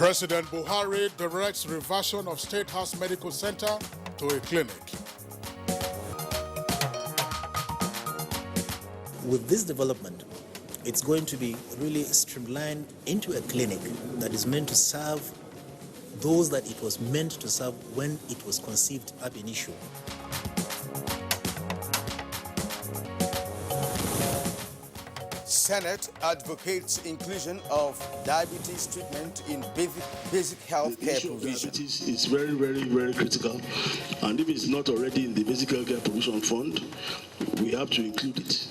President Buhari directs reversion of State House Medical Center to a clinic. With this development, it's going to be really streamlined into a clinic that is meant to serve those that it was meant to serve when it was conceived ab initio. Senate advocates inclusion of diabetes treatment in basic health care provision. Diabetes is very, very, very critical, and if it's not already in the basic health care provision fund, we have to include it.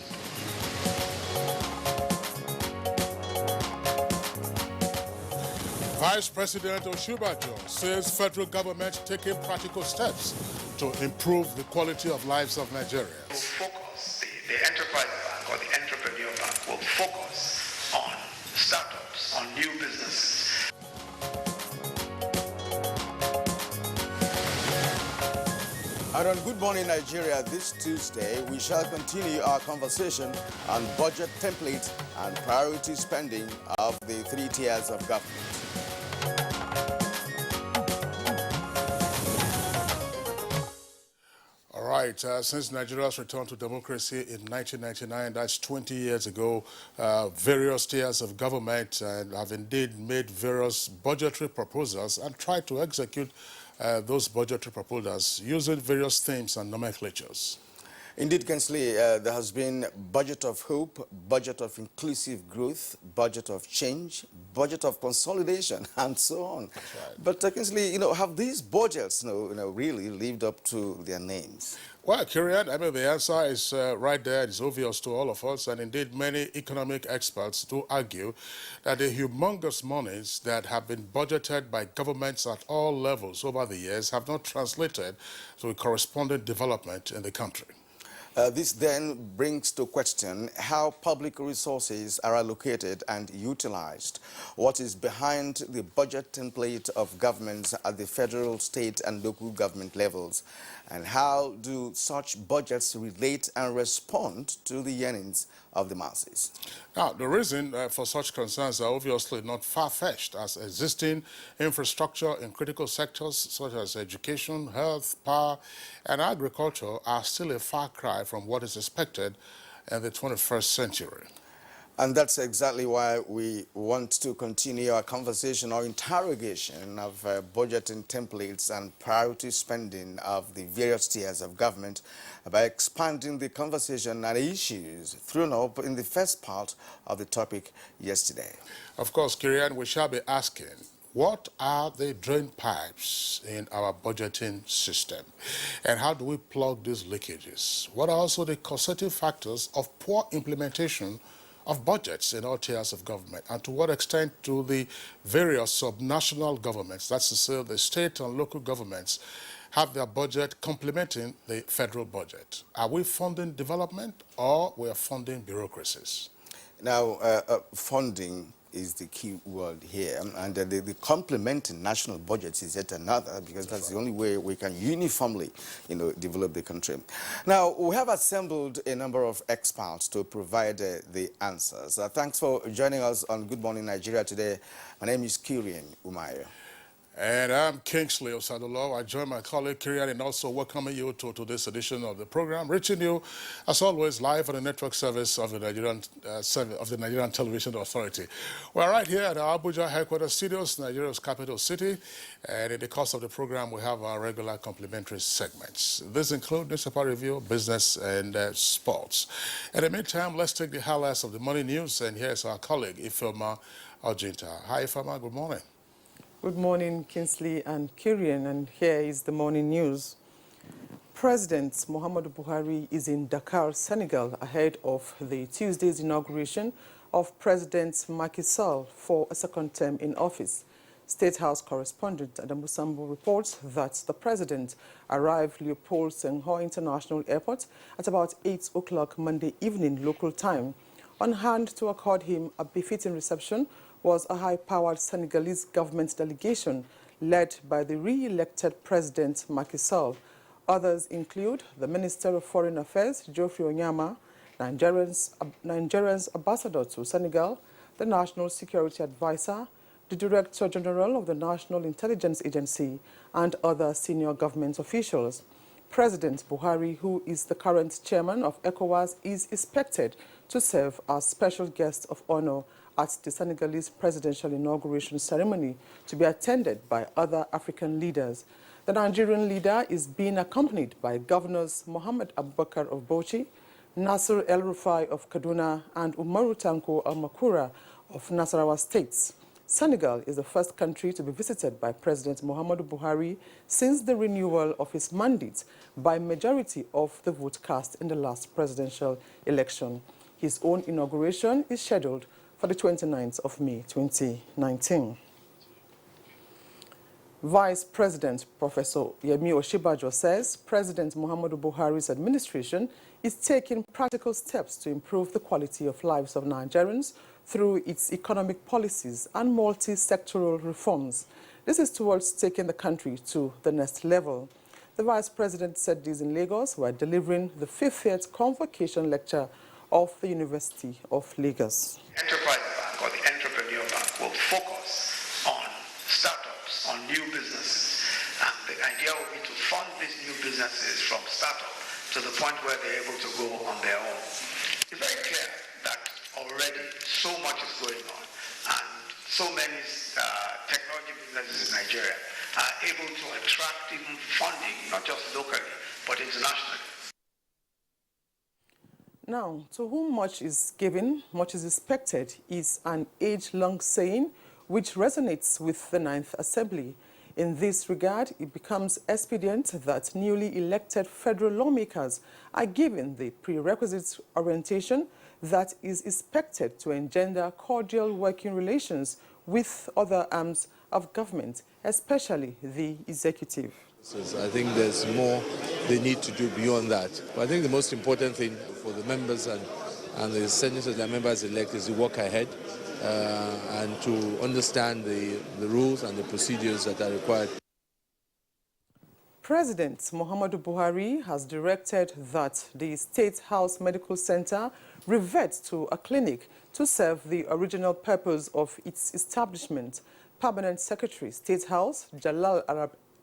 Vice President Oshibajo says federal government taking practical steps to improve the quality of lives of Nigerians. Focus, the enterprise bank or the entrepreneur bank will focus on startups, on new businesses. And on Good Morning Nigeria this Tuesday, we shall continue our conversation on budget template and priority spending of the 3 tiers of government. All right, since Nigeria's return to democracy in 1999, that's 20 years ago, various tiers of government have indeed made various budgetary proposals and tried to execute those budgetary proposals using various themes and nomenclatures. Indeed, Kinsley, there has been budget of hope, budget of inclusive growth, budget of change, budget of consolidation, and so on. Right. But Kinsley, have these budgets really lived up to their names? Well, Kirian, I mean, the answer is right there. It's obvious to all of us, and indeed many economic experts do argue that the humongous monies that have been budgeted by governments at all levels over the years have not translated to a corresponding development in the country. This then brings to question how public resources are allocated and utilized, what is behind the budget template of governments at the federal, state, and local government levels, and how do such budgets relate and respond to the yearnings of the masses. Now, the reason for such concerns are obviously not far-fetched, as existing infrastructure in critical sectors such as education, health, power, and agriculture are still a far cry from what is expected in the 21st century. And that's exactly why we want to continue our conversation or interrogation of budgeting templates and priority spending of the various tiers of government by expanding the conversation and issues thrown up in the first part of the topic yesterday. Of course, Kirian, we shall be asking, what are the drain pipes in our budgeting system? And how do we plug these leakages? What are also the causative factors of poor implementation of budgets in all tiers of government, and to what extent do the various subnational governments, that's to say the state and local governments, have their budget complementing the federal budget? Are we funding development or we are funding bureaucracies? Now, funding is the key word here, and the complementing national budgets is yet another, because that's the only way we can uniformly, develop the country. Now, we have assembled a number of experts to provide the answers. Thanks for joining us on Good Morning Nigeria today. My name is Kirian Umayo. And I'm Kingsley Osadolo. I join my colleague Kirian in also welcoming you to this edition of the program, reaching you, as always, live on the network service of the Nigerian Television Authority. We're right here at our Abuja headquarters studios, Nigeria's capital city, and in the course of the program, we have our regular complimentary segments. These include newspaper review, business, and sports. In the meantime, let's take the highlights of the morning news, and here's our colleague, Ifeoma Ojinta. Hi, Ifeoma, good morning. Good morning, Kinsley and Kirian, and here is the morning news. President Muhammadu Buhari is in Dakar, Senegal, ahead of the Tuesday's inauguration of President Macky Sall for a second term in office. State House correspondent Adamu Sambu reports that the president arrived Leopold Senghor International Airport at about 8 o'clock Monday evening local time. On hand to accord him a befitting reception was a high-powered Senegalese government delegation led by the re-elected President Macky Sall. Others include the Minister of Foreign Affairs, Geoffrey Onyama, Nigeria's ambassador to Senegal, the National Security Advisor, the Director General of the National Intelligence Agency, and other senior government officials. President Buhari, who is the current chairman of ECOWAS, is expected to serve as special guest of honor at the Senegalese presidential inauguration ceremony, to be attended by other African leaders. The Nigerian leader is being accompanied by Governors Mohammed Abubakar of Bauchi, Nasir El-Rufai of Kaduna, and Umaru Tanko Al-Makura of Nasarawa states. Senegal is the first country to be visited by President Muhammadu Buhari since the renewal of his mandate by majority of the vote cast in the last presidential election. His own inauguration is scheduled for the 29th of May 2019. Vice President Professor Yemi Oshibajo says President Muhammadu Buhari's administration is taking practical steps to improve the quality of lives of Nigerians through its economic policies and multi-sectoral reforms. This is towards taking the country to the next level. The Vice President said this in Lagos while delivering the 50th convocation lecture of the University of Lagos. Enterprise Bank or the Entrepreneur Bank will focus on startups, on new businesses. And the idea will be to fund these new businesses from startup to the point where they're able to go on their own. It's very clear that already so much is going on, and so many technology businesses in Nigeria are able to attract even funding, not just locally, but internationally. Now, to whom much is given, much is expected is an age-long saying which resonates with the Ninth Assembly. In this regard, it becomes expedient that newly elected federal lawmakers are given the prerequisite orientation that is expected to engender cordial working relations with other arms of government, especially the executive. I think there's more they need to do beyond that. But I think the most important thing for the members and the senators and members elect is to work ahead and to understand the rules and the procedures that are required. President Muhammadu Buhari has directed that the State House Medical Center revert to a clinic to serve the original purpose of its establishment. Permanent Secretary, State House, Jalal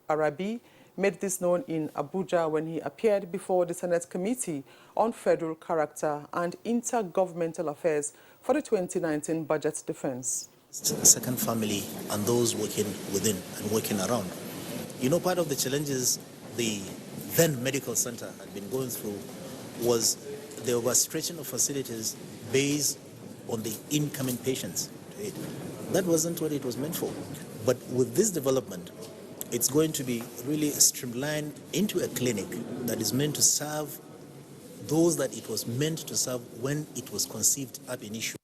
Arabi, made this known in Abuja when he appeared before the Senate Committee on Federal Character and Intergovernmental Affairs for the 2019 Budget Defense. Second family and those working within and working around. You know, part of the challenges the then medical center had been going through was the overstretching of facilities based on the incoming patients to it. That wasn't what it was meant for. But with this development, it's going to be really streamlined into a clinic that is meant to serve those that it was meant to serve when it was conceived ab initio.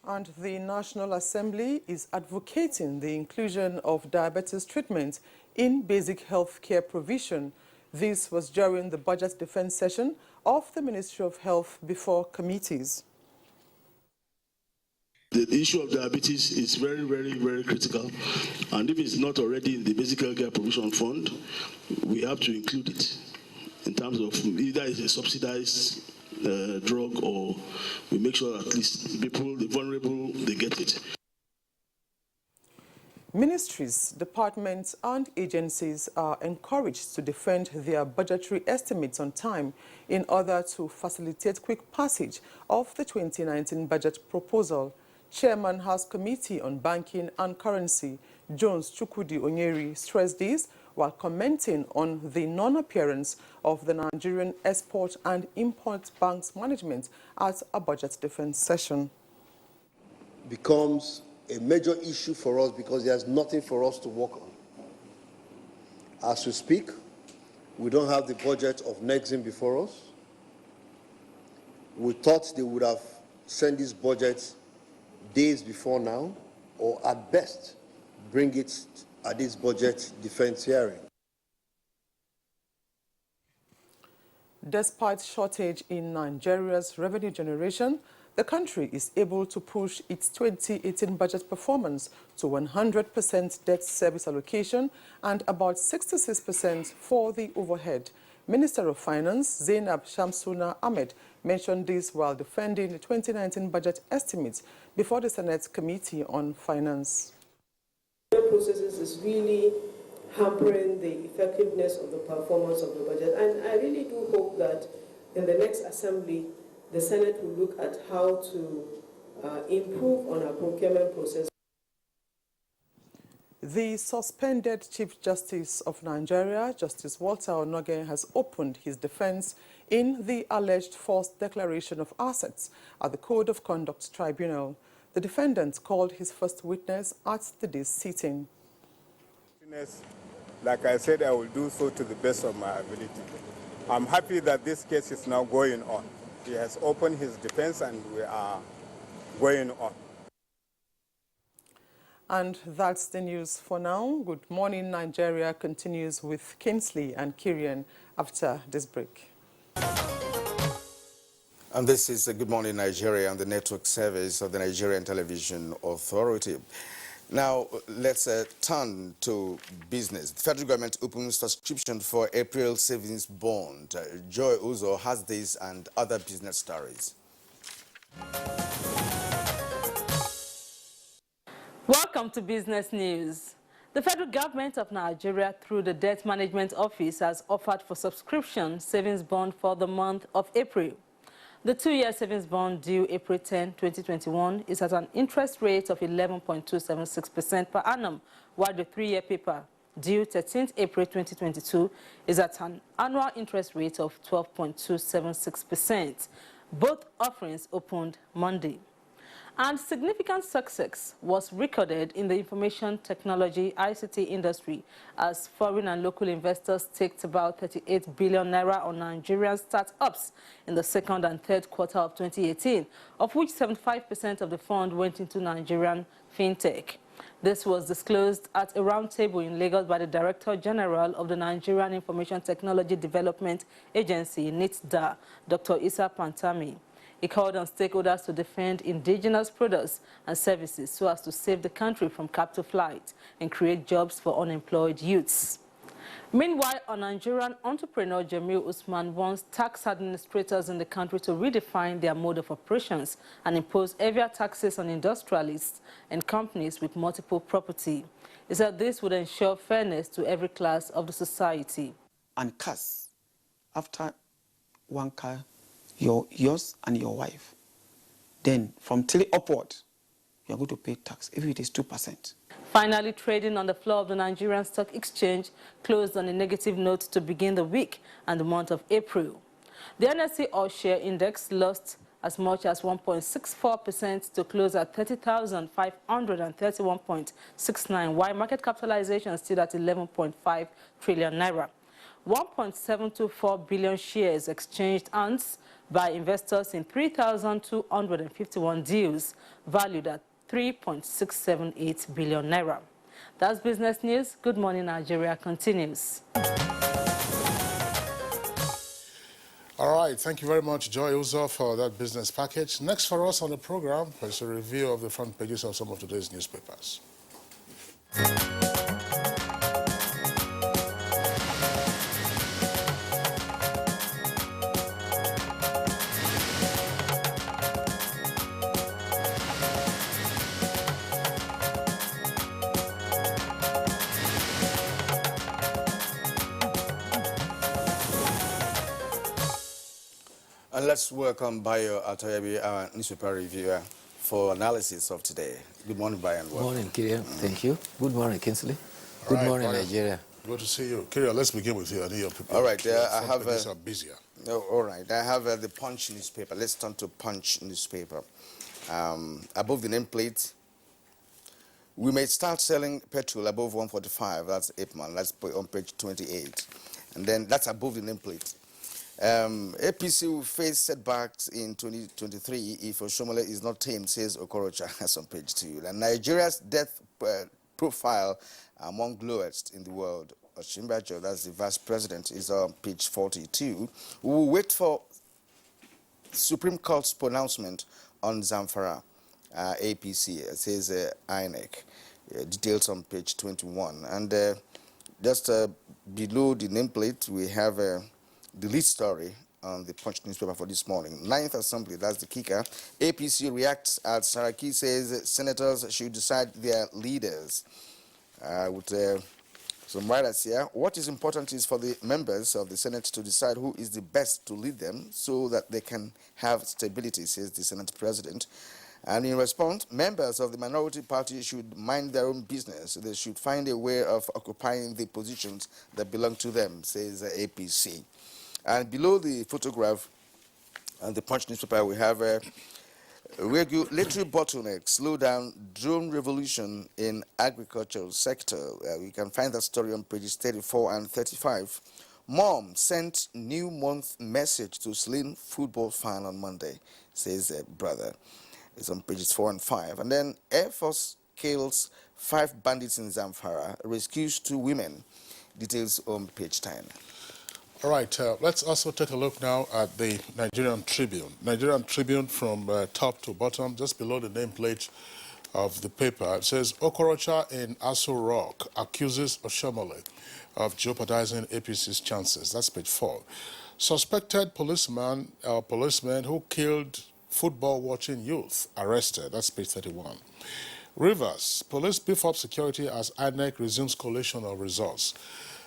And the National Assembly is advocating the inclusion of diabetes treatment in basic health care provision. This was during the budget defense session of the Ministry of Health before committees. The issue of diabetes is very, very, very critical. And if it's not already in the Basic Healthcare Provision Fund, we have to include it in terms of either it's a subsidized drug, or we make sure at least people, the vulnerable, they get it. Ministries, departments and agencies are encouraged to defend their budgetary estimates on time in order to facilitate quick passage of the 2019 budget proposal. Chairman House Committee on Banking and Currency, Jones Chukwudi Onyeri, stressed this while commenting on the non-appearance of the Nigerian Export and Import Bank's management at a budget defense session. Becomes a major issue for us because there's nothing for us to work on. As we speak, we don't have the budget of Nexim before us. We thought they would have sent this budget days before now, or at best, bring it at this budget defense hearing. Despite shortage in Nigeria's revenue generation, the country is able to push its 2018 budget performance to 100% debt service allocation and about 66% for the overhead. Minister of Finance, Zainab Shamsuna Ahmed, mentioned this while defending the 2019 budget estimates before the Senate Committee on Finance. Processes is really hampering the effectiveness of the performance of the budget, and I really do hope that in the next assembly the Senate will look at how to improve on our procurement process. The suspended Chief Justice of Nigeria, Justice Walter Onoge, has opened his defense in the alleged forced declaration of assets at the Code of Conduct Tribunal. The defendant called his first witness at the day's sitting. Like I said, I will do so to the best of my ability. I'm happy that this case is now going on. He has opened his defense and we are going on. And that's the news for now. Good Morning Nigeria continues with Kingsley and Kirian after this break. And this is Good Morning Nigeria on the network service of the Nigerian Television Authority. Now, let's turn to business. The federal government opens subscription for April savings bond. Joy Uzo has this and other business stories. Welcome to Business News. The federal government of Nigeria, through the Debt Management Office, has offered for subscription savings bond for the month of April. The 2-year savings bond due April 10, 2021 is at an interest rate of 11.276% per annum, while the 3-year paper due 13th April 2022 is at an annual interest rate of 12.276%. Both offerings opened Monday. And significant success was recorded in the information technology ICT industry as foreign and local investors staked about 38 billion naira on Nigerian startups in the second and third quarter of 2018, of which 75% of the fund went into Nigerian fintech. This was disclosed at a roundtable in Lagos by the Director General of the Nigerian Information Technology Development Agency, NITDA, Dr. Issa Pantami. He called on stakeholders to defend indigenous products and services so as to save the country from capital flight and create jobs for unemployed youths. Meanwhile, a Nigerian entrepreneur, Jamil Usman, wants tax administrators in the country to redefine their mode of operations and impose heavier taxes on industrialists and companies with multiple property. He said this would ensure fairness to every class of the society. And cars, after one car, yours and your wife, then from 3 upward, you are going to pay tax if it is 2%. Finally, trading on the floor of the Nigerian Stock Exchange closed on a negative note to begin the week and the month of April. The NSE All-Share Index lost as much as 1.64% to close at 30,531.69, while market capitalization stood at 11.5 trillion naira. 1.724 billion shares exchanged hands by investors in 3,251 deals valued at 3.678 billion naira. That's Business News. Good Morning Nigeria continues. All right, thank you very much, Joy Uzo, for that business package. Next for us on the program is a review of the front pages of some of today's newspapers. And let's welcome Bayo Atoyabi, our newspaper reviewer, for analysis of today. Good morning, Bayo. Good morning, Kirian. Thank you. Good morning, Kingsley. Good morning, Bayo. Nigeria. Good to see you. Kyria, let's begin with you. I need your people. All right, I have... These are busier. Oh, all right, I have the Punch newspaper. Let's turn to Punch newspaper. Above the nameplate, we may start selling petrol above 145. That's Ipman. That's on page 28. And then that's above the nameplate. APC will face setbacks in 2023 if Oshomole is not tamed, says Okorocha. That's on page 2. And Nigeria's death profile among lowest in the world. Oshimbajo, that's the vice president, is on page 42. We will wait for Supreme Court's pronouncement on Zamfara, APC, says INEC. Details on page 21. And just below the nameplate, we have the lead story on the Punch newspaper for this morning. 9th Assembly, that's the kicker. APC reacts as Saraki says senators should decide their leaders. With some writers here, what is important is for the members of the Senate to decide who is the best to lead them so that they can have stability, says the Senate President. And in response, members of the minority party should mind their own business. They should find a way of occupying the positions that belong to them, says the APC. And below the photograph and the Punch newspaper, we have a regulatory bottleneck, slow down drone revolution in agricultural sector. We can find that story on pages 34 and 35. Mom sent new month message to slim football fan on Monday, says brother. It's on pages 4 and 5. And then Air Force kills 5 bandits in Zamfara, rescues 2 women. Details on page 10. All right, let's also take a look now at the Nigerian Tribune. Nigerian Tribune from top to bottom, just below the nameplate of the paper. It says, Okorocha in Aso Rock accuses Oshomole of jeopardizing APC's chances. That's page 4. Suspected policeman who killed football-watching youth arrested. That's page 31. Rivers, police beef up security as INEC resumes collation of results.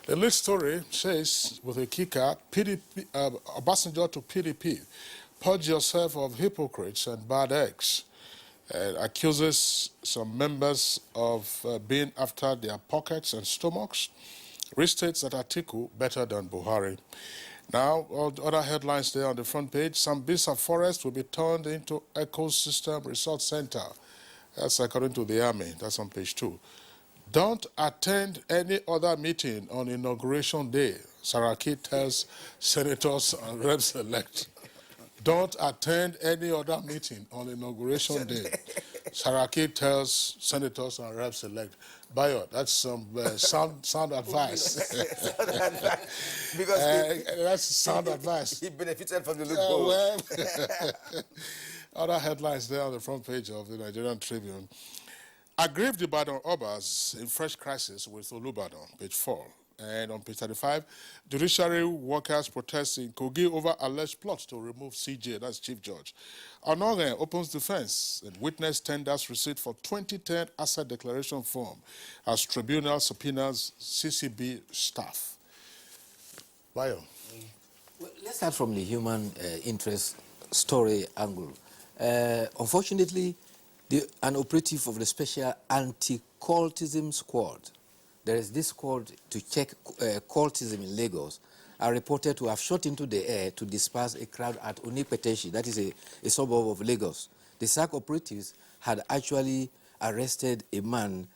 The lead story says, with a kicker, PDP, Obasanjo to PDP, purge yourself of hypocrites and bad eggs, accuses some members of being after their pockets and stomachs, restates that Atiku better than Buhari. Now, all the other headlines there on the front page, Sambisa Forest will be turned into Ecosystem Resource Center. That's according to the Army. That's on page 2. Don't attend any other meeting on Inauguration Day, Saraki tells senators and reps-elect. Don't attend any other meeting on Inauguration Day, Saraki tells senators and reps-elect. Bayo, that's some sound advice. Because that's sound advice. He benefited from the loophole. Other headlines there on the front page of the Nigerian Tribune. Aggrieved Ibadan Obas in fresh crisis with Olubadan, page 4. And on page 35, judiciary workers protest in Kogi over alleged plot to remove CJ, that's Chief Judge. Onoren opens defense and witness tenders receipt for 2010 asset declaration form as tribunal subpoenas CCB staff. Bayo. Well, let's start from the human interest story angle. Unfortunately, an operative of the Special Anti-Cultism Squad, there is this squad to check cultism in Lagos, are reported to have shot into the air to disperse a crowd at Onipeteshi, that is a suburb of Lagos. The SAC operatives had actually arrested a man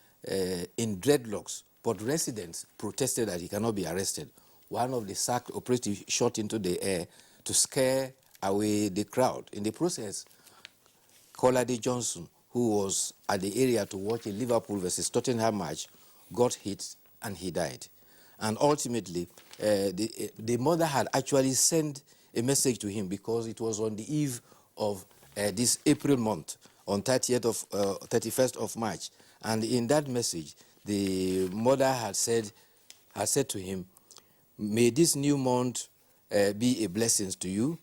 in dreadlocks, but residents protested that he cannot be arrested. One of the SAC operatives shot into the air to scare away the crowd. In the process, Kolade Johnson, who was at the area to watch a Liverpool versus Tottenham match, got hit and he died. And ultimately, the mother had actually sent a message to him because it was on the eve of this April month, on 31st of March. And in that message, the mother had said to him, may this new month be a blessing to you.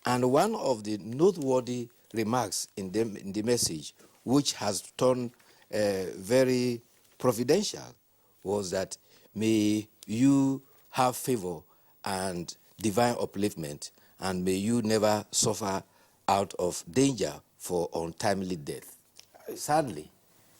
And one of the noteworthy remarks in the message, which has turned very providential, was that may you have favor and divine upliftment, and may you never suffer out of danger for untimely death. Sadly,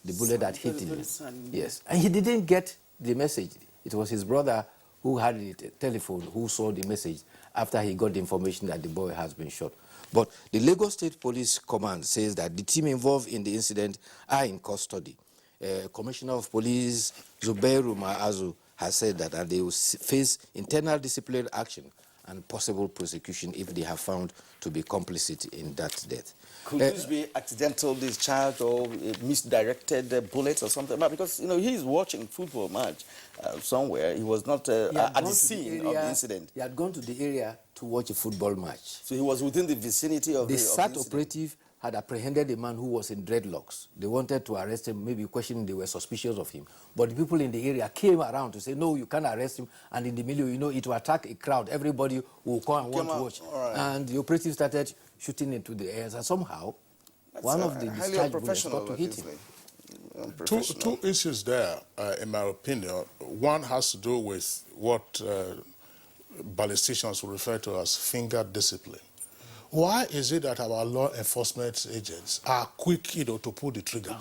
the bullet that hit him. Yes, and he didn't get the message. It was his brother who had the telephone, who saw the message after he got the information that the boy has been shot. But the Lagos State Police Command says that the team involved in the incident are in custody. Commissioner of Police Zubairu Ma'azu has said that they will face internal disciplinary action and possible prosecution if they have found to be complicit in that death. Could this be accidental discharge or misdirected bullets or something? Because, you know, he's watching football match somewhere. He was not at the scene of the incident. He had gone to the area to watch a football match. So he was within the vicinity of the incident. operative had apprehended a man who was in dreadlocks. They wanted to arrest him, maybe questioning, they were suspicious of him. But the people in the area came around to say, no, you can't arrest him. And in the middle, you know, it will attract a crowd. Everybody will come and want to watch. Right. And the operatives started shooting into the air. And somehow, one of the discharged bullets got to hit him. Two issues there, in my opinion. One has to do with what ballisticians will refer to as finger discipline. Why is it that our law enforcement agents are quick, to pull the trigger?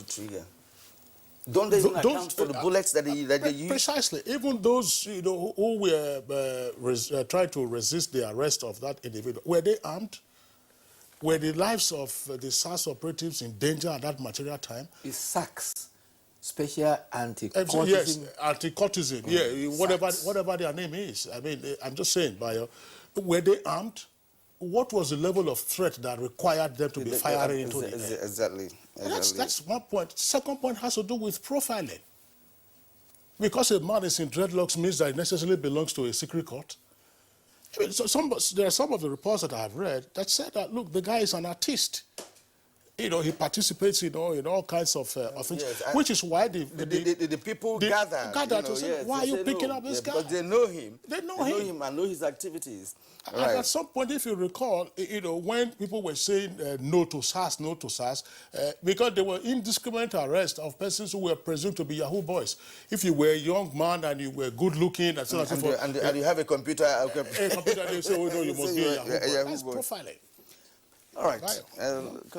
Don't they even account for the bullets that they use? Precisely. Even those, who were trying to resist the arrest of that individual, were they armed? Were the lives of the SARS operatives in danger at that material time? It's SACS, Special Anti-Cultism. Yes, anti-cultism. Yeah, whatever their name is. I mean, I'm just saying, were they armed? What was the level of threat that required them to be firing into the air? Exactly. That's one point. Second point has to do with profiling. Because a man is in dreadlocks means that it necessarily belongs to a secret court. I mean, there are some of the reports that I've read that said that, look, the guy is an artist. He participates, in all kinds of things, yes, which is why the people gather to say, why are you picking up this guy? Because they know him. They know him and know his activities. And at some point, if you recall, when people were saying no to SARS, because there were indiscriminate arrests of persons who were presumed to be Yahoo boys. If you were a young man and you were good-looking, and so on and so forth. And you have a computer. They say, oh, no, you must be a Yahoo boy. That's profiling. All right.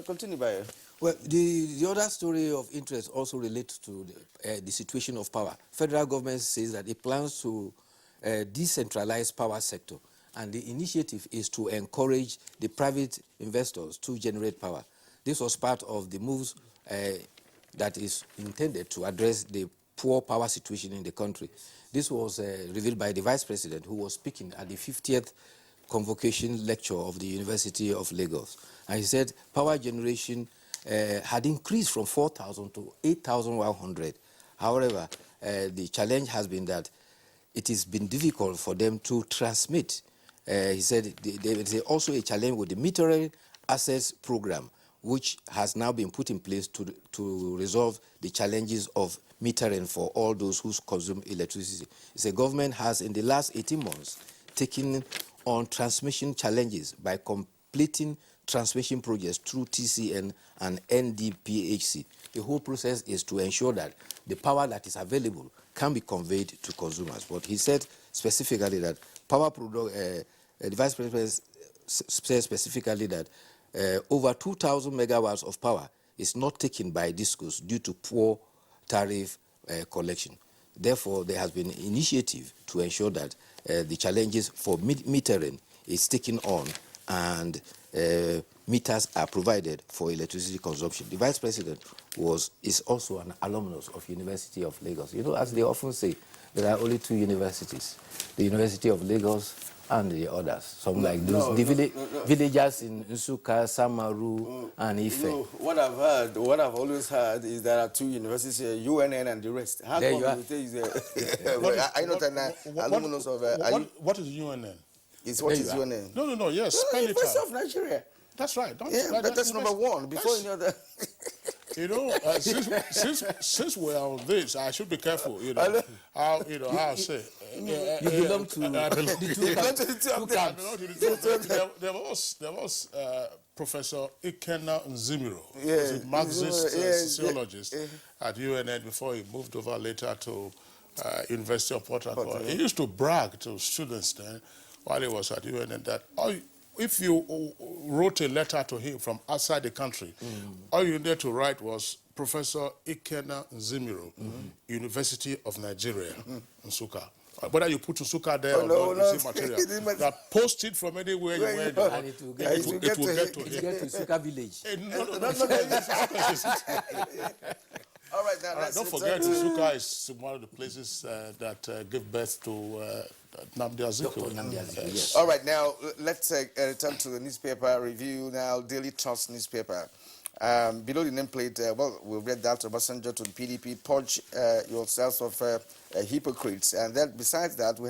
Continue, Bayo. Well, the other story of interest also relates to the situation of power. Federal government says that it plans to decentralize power sector, and the initiative is to encourage the private investors to generate power. This was part of the moves that is intended to address the poor power situation in the country. This was revealed by the Vice President, who was speaking at the 50th convocation lecture of the University of Lagos. And he said power generation had increased from 4,000 to 8,100. However, the challenge has been that it has been difficult for them to transmit. He said there is also a challenge with the metering access program, which has now been put in place to resolve the challenges of metering for all those who consume electricity. The government has, in the last 18 months, taken on transmission challenges by completing transmission projects through TCN and NDPHC. The whole process is to ensure that the power that is available can be conveyed to consumers. But he said specifically that the Vice President said specifically that over 2,000 megawatts of power is not taken by discos due to poor tariff collection. Therefore, there has been an initiative to ensure that the challenges for metering is taken on and meters are provided for electricity consumption. The Vice President is also an alumnus of University of Lagos. As they often say, there are only two universities, the University of Lagos and the others. Some villagers in Nsukka, Samaru, and Ife. What I've always heard is there are two universities, UNN and the rest. How come you say I'm not an alumnus of... What is UNN? What is UNN? No, yes, spell it out. University of Nigeria. That's right. That's number one. Before any other... since we're on this, I should be careful. How I say. You belong to the two camps. There was Professor Ikenna Nzimiro, a Marxist sociologist at UNN before he moved over later to University of Port Harcourt. He used to brag to students then, while he was at UNN, that if you wrote a letter to him from outside the country, all you needed to write was Professor Ikenna Nzimiro, University of Nigeria, Nsukka. Whether you put Nsukka there or not, it's immaterial. That post it from anywhere you went, and it will get to Nsukka village. All right, now don't forget, Nsukka is one of the places that give birth to Nnamdi Azikiwe. Yes. All right, now let's return to the newspaper review now. Daily Trust newspaper. Below the nameplate, we read that Obasanjo to the PDP, purge yourselves of hypocrites. And then besides that, we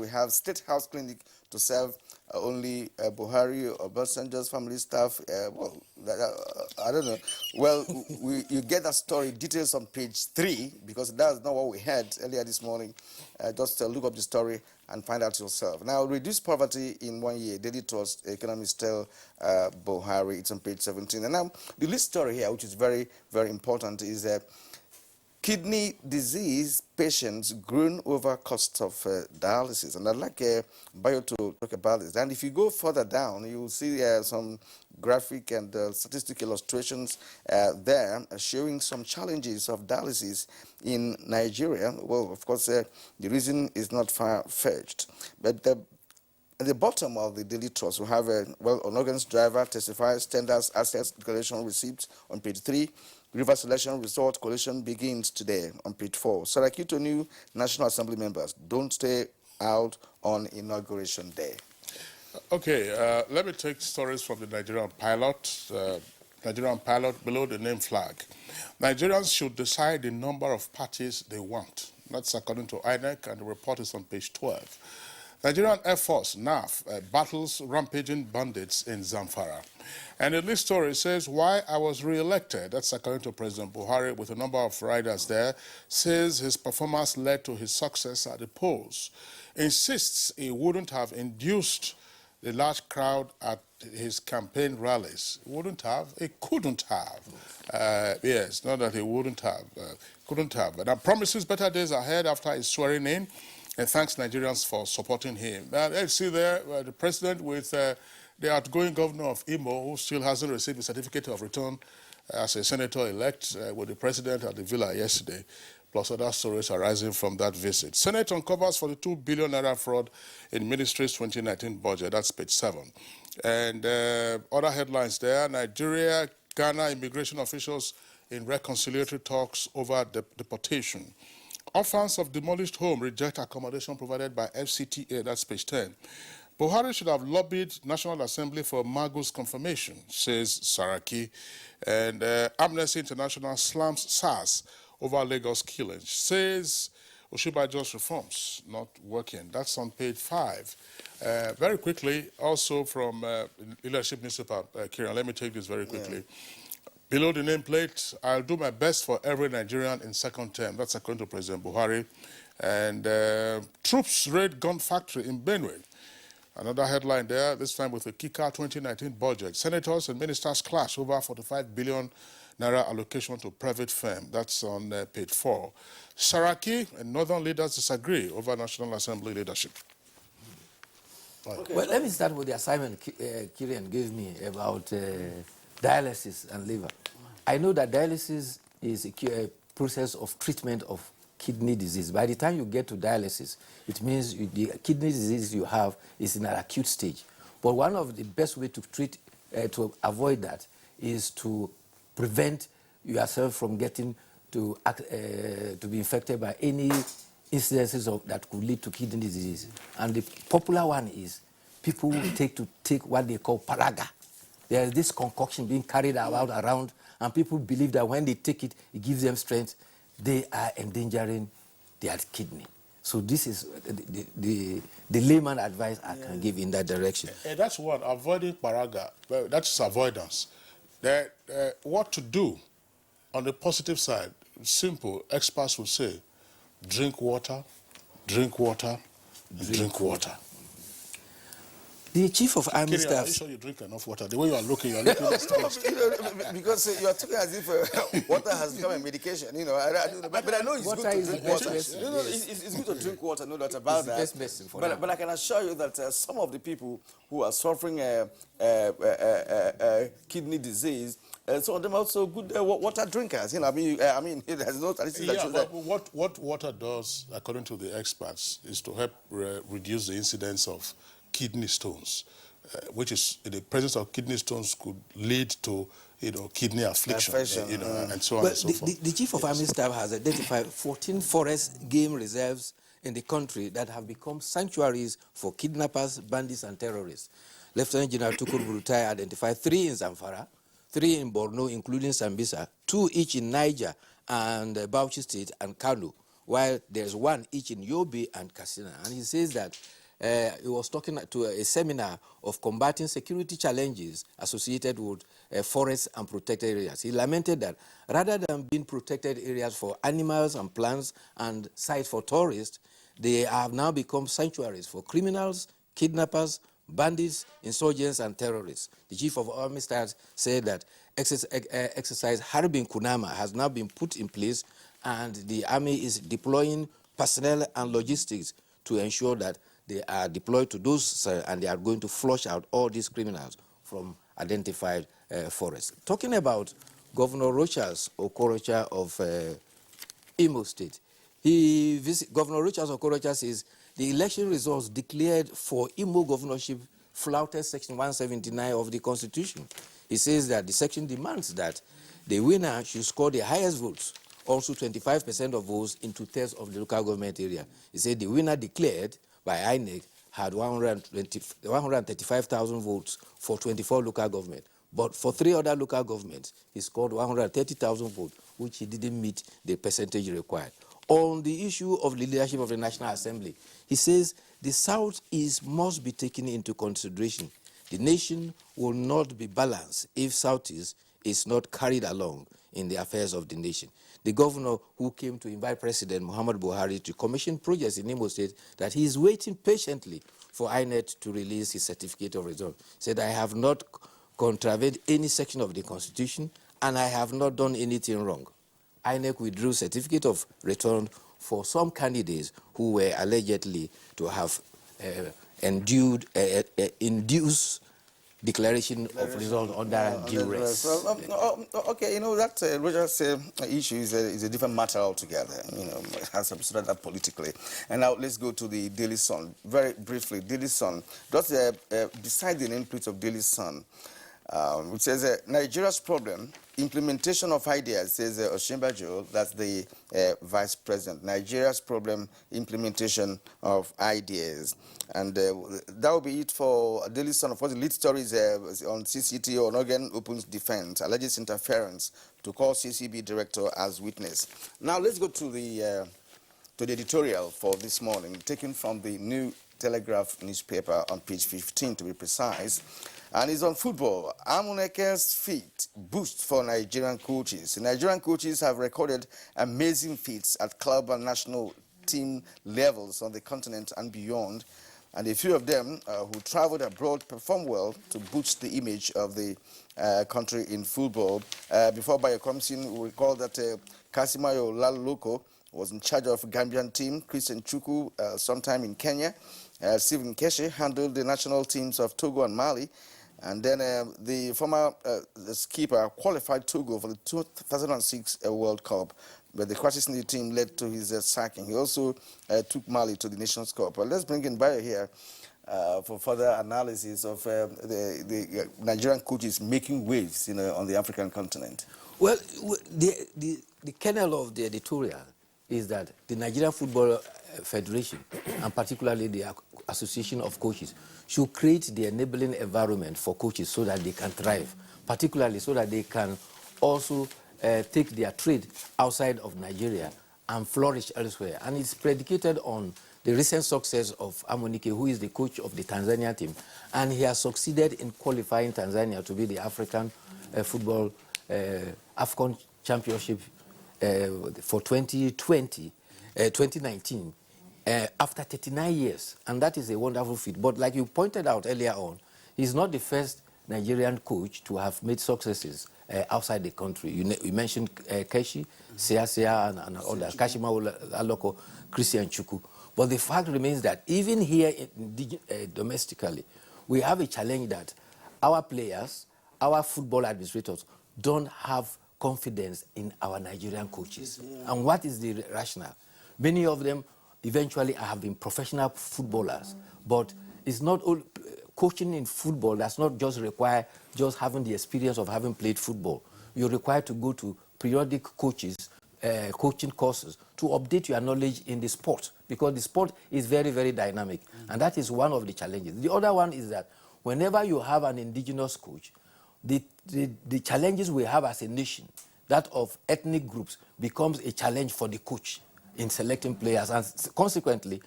have State House Clinic to serve only Buhari or Obasanjo's family staff. Well, I don't know. Well, you get that story, details on page 3, because that's not what we heard earlier this morning. Just look up the story and find out yourself. Now, reduce poverty in 1 year. Daily Trust economists tell Buhari. It's on page 17. And now, the lead story here, which is very, very important, is kidney disease patients groan over cost of dialysis. And I'd like Bayo to talk about this. And if you go further down, you will see some graphic and statistic illustrations there showing some challenges of dialysis in Nigeria. Well, of course, the reason is not far-fetched. But at the bottom of the Daily Trust, we have an organized driver testifies, tenders, assets, declaration receipts on page 3. River selection resort collection begins today on page 4. Saraki to new National Assembly members, don't stay out on Inauguration Day. Okay, let me take stories from the Nigerian pilot. Nigerian pilot below the name flag. Nigerians should decide the number of parties they want. That's according to INEC, and the report is on page 12. Nigerian Air Force, NAF, battles rampaging bandits in Zamfara. And the list story says, why I was re-elected. That's according to President Buhari, with a number of riders there, says his performance led to his success at the polls. Insists he wouldn't have induced the large crowd at his campaign rallies. Wouldn't have, he couldn't have. Yes, not that he wouldn't have, couldn't have. But promises better days ahead after his swearing in, and thanks Nigerians for supporting him. Let's see there the president with the outgoing governor of Imo, who still hasn't received a certificate of return as a senator-elect, with the president at the villa yesterday, plus other stories arising from that visit. Senate uncovers 42 billion naira fraud in ministry's 2019 budget. That's page 7. And other headlines there: Nigeria, Ghana immigration officials in reconciliatory talks over deportation. Orphans of demolished home reject accommodation provided by FCTA. That's page 10. Buhari should have lobbied National Assembly for Mago's confirmation, says Saraki. And Amnesty International slams SARS over Lagos killings, says Oshibajo's reforms not working. That's on page 5. Very quickly, also from leadership newspaper, Kieran, let me take this very quickly. Below the nameplate, I'll do my best for every Nigerian in second term. That's according to President Buhari. And troops raid gun factory in Benue. Another headline there, this time with the Kika 2019 budget. Senators and ministers clash over 45 billion naira allocation to private firm. That's on page 4. Saraki and northern leaders disagree over National Assembly leadership. Okay. Well, let me start with the assignment Kieran gave me about dialysis and liver. I know that dialysis is a process of treatment of kidney disease. By the time you get to dialysis, it means the kidney disease you have is in an acute stage. But one of the best ways to treat, to avoid that, is to prevent yourself from getting to be infected by any incidences that could lead to kidney disease. And the popular one is people take what they call paraga. There is this concoction being carried around, and people believe that when they take it, it gives them strength. They are endangering their kidney. So this is the layman advice I can give in that direction. That's what, avoiding paraga. Well, that's avoidance. What to do on the positive side, simple. Experts will say, drink water, drink water, drink water. The chief of army staff. Are you sure you drink enough water? The way you are looking astonished. Because you are talking as if water has become a medication. But I know it's good to drink water. It's good to drink water. No doubt about that. Best medicine for now. But I can assure you that some of the people who are suffering kidney disease, some of them are also good water drinkers. There's no statistics that show that. What water does, according to the experts, is to help reduce the incidence of kidney stones, which is, in the presence of kidney stones, could lead to, kidney affliction, and so on and so forth. The chief of army staff has identified 14 forest game reserves in the country that have become sanctuaries for kidnappers, bandits, and terrorists. Lieutenant General Tukur Burutai identified 3 in Zamfara, 3 in Borno, including Sambisa, 2 each in Niger and Bauchi State and Kano, while there's 1 each in Yobe and Katsina. And he says that he was talking to a seminar of combating security challenges associated with forests and protected areas. He lamented that rather than being protected areas for animals and plants and sites for tourists, they have now become sanctuaries for criminals, kidnappers, bandits, insurgents, and terrorists. The chief of army staff said that exercise Harbin Kunama has now been put in place, and the army is deploying personnel and logistics to ensure that they are deployed to those and they are going to flush out all these criminals from identified forests. Talking about Governor Rochas Okorocha of Imo State, Governor Rochas Okorocha says the election results declared for Imo governorship flouted Section 179 of the Constitution. He says that the section demands that the winner should score the highest votes, also 25% of votes in 2/3 of the local government area. He said the winner declared by INEC had 135,000 votes for 24 local governments. But for 3 other local governments, he scored 130,000 votes, which he didn't meet the percentage required. On the issue of the leadership of the National Assembly, he says the Southeast must be taken into consideration. The nation will not be balanced if Southeast is not carried along in the affairs of the nation. The governor who came to invite President Muhammad Buhari to commission projects in Imo State that he is waiting patiently for INEC to release his certificate of result. Said, I have not contravened any section of the Constitution and I have not done anything wrong. INEC withdrew certificate of return for some candidates who were allegedly to have induced declaration of result under duress. Okay, you know, that Roger's issue is a different matter altogether. You know, it has to be sorted out politically. And now let's go to the Daily Sun. Very briefly, Daily Sun. Just beside the nameplate of Daily Sun, which says Nigeria's problem, implementation of ideas, says Oshimbajo, that's the vice president. Nigeria's problem, implementation of ideas. And that will be it for Daily Sun. Of course, the lead story is on CCT, or Oregon opens defense, alleges interference to call CCB director as witness. Now let's go to the editorial for this morning, taken from the New Telegraph newspaper on page 15 to be precise. And it's on football. Amuneke's feat boost for Nigerian coaches. Nigerian coaches have recorded amazing feats at club and national team levels on the continent and beyond. And a few of them who traveled abroad performed well to boost the image of the country in football. Before Bayo comes in, we recall that Kasimayo Laloko was in charge of Gambian team, Christian Chukwu sometime in Kenya. Stephen Keshi handled the national teams of Togo and Mali. And then the former skipper qualified Togo for the 2006 World Cup, but the crisis in the team led to his sacking. He also took Mali to the Nations Cup. But let's bring in Bayo here for further analysis of the Nigerian coaches making waves, you know, on the African continent. Well, the kernel of the editorial is that the Nigerian Football Federation, and particularly the Association of Coaches, should create the enabling environment for coaches so that they can thrive, particularly so that they can also take their trade outside of Nigeria and flourish elsewhere. And it's predicated on the recent success of Amunike, who is the coach of the Tanzania team. And he has succeeded in qualifying Tanzania to be the African football AFCON Championship for 2019. After 39 years, and that is a wonderful feat. But like you pointed out earlier on, he's not the first Nigerian coach to have made successes outside the country. You mentioned Keshi, Sia and others, Kashima Aloko, Christian Chukwu. But the fact remains that even here domestically, we have a challenge that our players, our football administrators don't have confidence in our Nigerian coaches. Yeah. And what is the rationale? Many of them eventually have been professional footballers, but it's not all coaching in football does not just require just having the experience of having played football. You're required to go to periodic coaching courses to update your knowledge in the sport, because the sport is very, very dynamic. And that is one of the challenges. The other one is that whenever you have an indigenous coach, the challenges we have as a nation, that of ethnic groups, becomes a challenge for the coach. in selecting players, and consequently,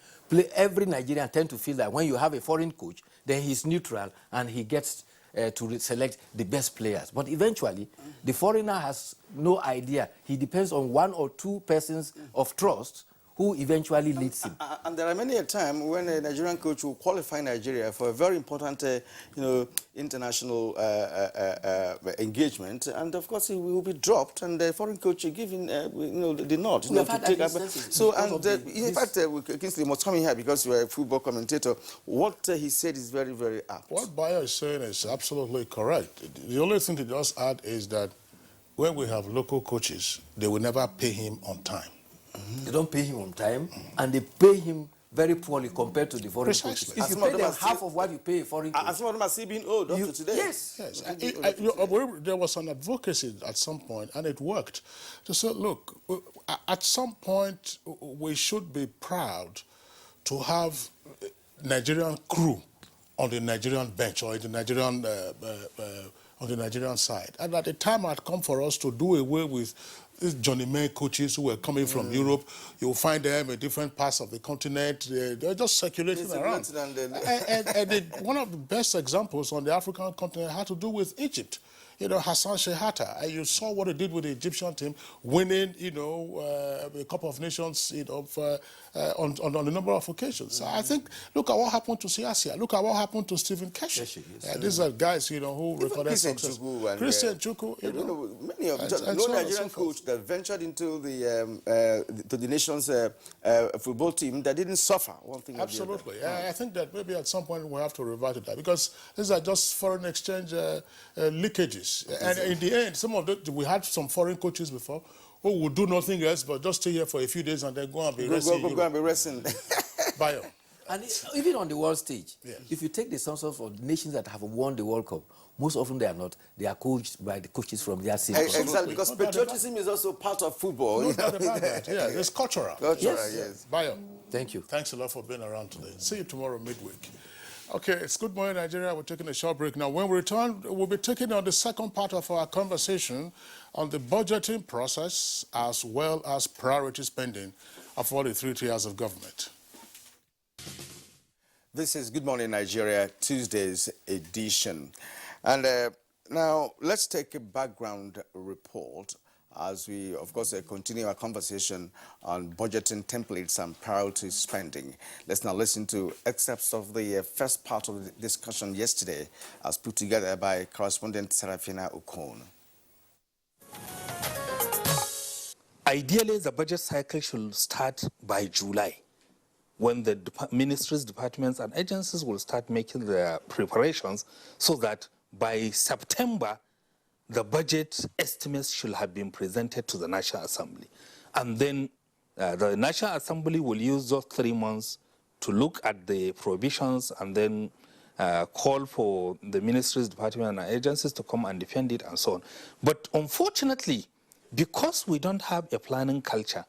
every Nigerian tend to feel that when you have a foreign coach, then he's neutral and he gets to select the best players. But eventually, the foreigner has no idea. He depends on one or two persons of trust who eventually leads him. And there are many a time when a Nigerian coach will qualify Nigeria for a very important, international engagement, and of course he will be dropped, and the foreign coach will give him, the nod. We have had that So, and in fact, Kingsley must come in here because you are a football commentator. What he said is very, very apt. What Bayo is saying is absolutely correct. The only thing to just add is that when we have local coaches, they will never pay him on time. They don't pay him on time, and they pay him very poorly compared to the foreign coaches. If you pay them half of what you pay a foreign coach. And some of them are still being owed up to today. Yes. There was an advocacy at some point, and it worked. To say, look, at some point, we should be proud to have Nigerian crew on the Nigerian bench or in the Nigerian on the Nigerian side. And at the time had come for us to do away with these Johnny May coaches who were coming from Europe. You'll find them in different parts of the continent. They're just circulating around. And one of the best examples on the African continent had to do with Egypt. Hassan Shehata. And you saw what he did with the Egyptian team, winning, a couple of nations, on a number of occasions. I think, look at what happened to Siasia. Look at what happened to Stephen Keshi. These are guys, who recorded success. Christian Chukwu. Many of them. No Nigerian coach that ventured into the nation's football team that didn't suffer one thing. Absolutely. I think that maybe at some point we have to revert to that because these are just foreign exchange leakages. And in the end, some of them, we had some foreign coaches before who would do nothing else but just stay here for a few days and then go and be resting. Go and be resting. Bayo. And even on the world stage, if you take the census of nations that have won the World Cup, most often they are not. They are coached by the coaches from their city. Exactly, because patriotism is also part of football. No doubt about that. Yeah, it's cultural. Yes. Bayo. Thank you. Thanks a lot for being around today. See you tomorrow midweek. Okay, it's Good Morning Nigeria. We're taking a short break now. When we return, we'll be taking on the second part of our conversation on the budgeting process as well as priority spending of all the 3 tiers of government. This is Good Morning Nigeria, Tuesday's edition. And now let's take a background report as we, of course, continue our conversation on budgeting templates and priority spending. Let's now listen to excerpts of the first part of the discussion yesterday as put together by correspondent Serafina Okon. Ideally, the budget cycle should start by July, when the ministries, departments, and agencies will start making their preparations so that by September, the budget estimates should have been presented to the National Assembly. And then the National Assembly will use those 3 months to look at the provisions and then call for the ministries, departments, and agencies to come and defend it and so on. But unfortunately, because we don't have a planning culture,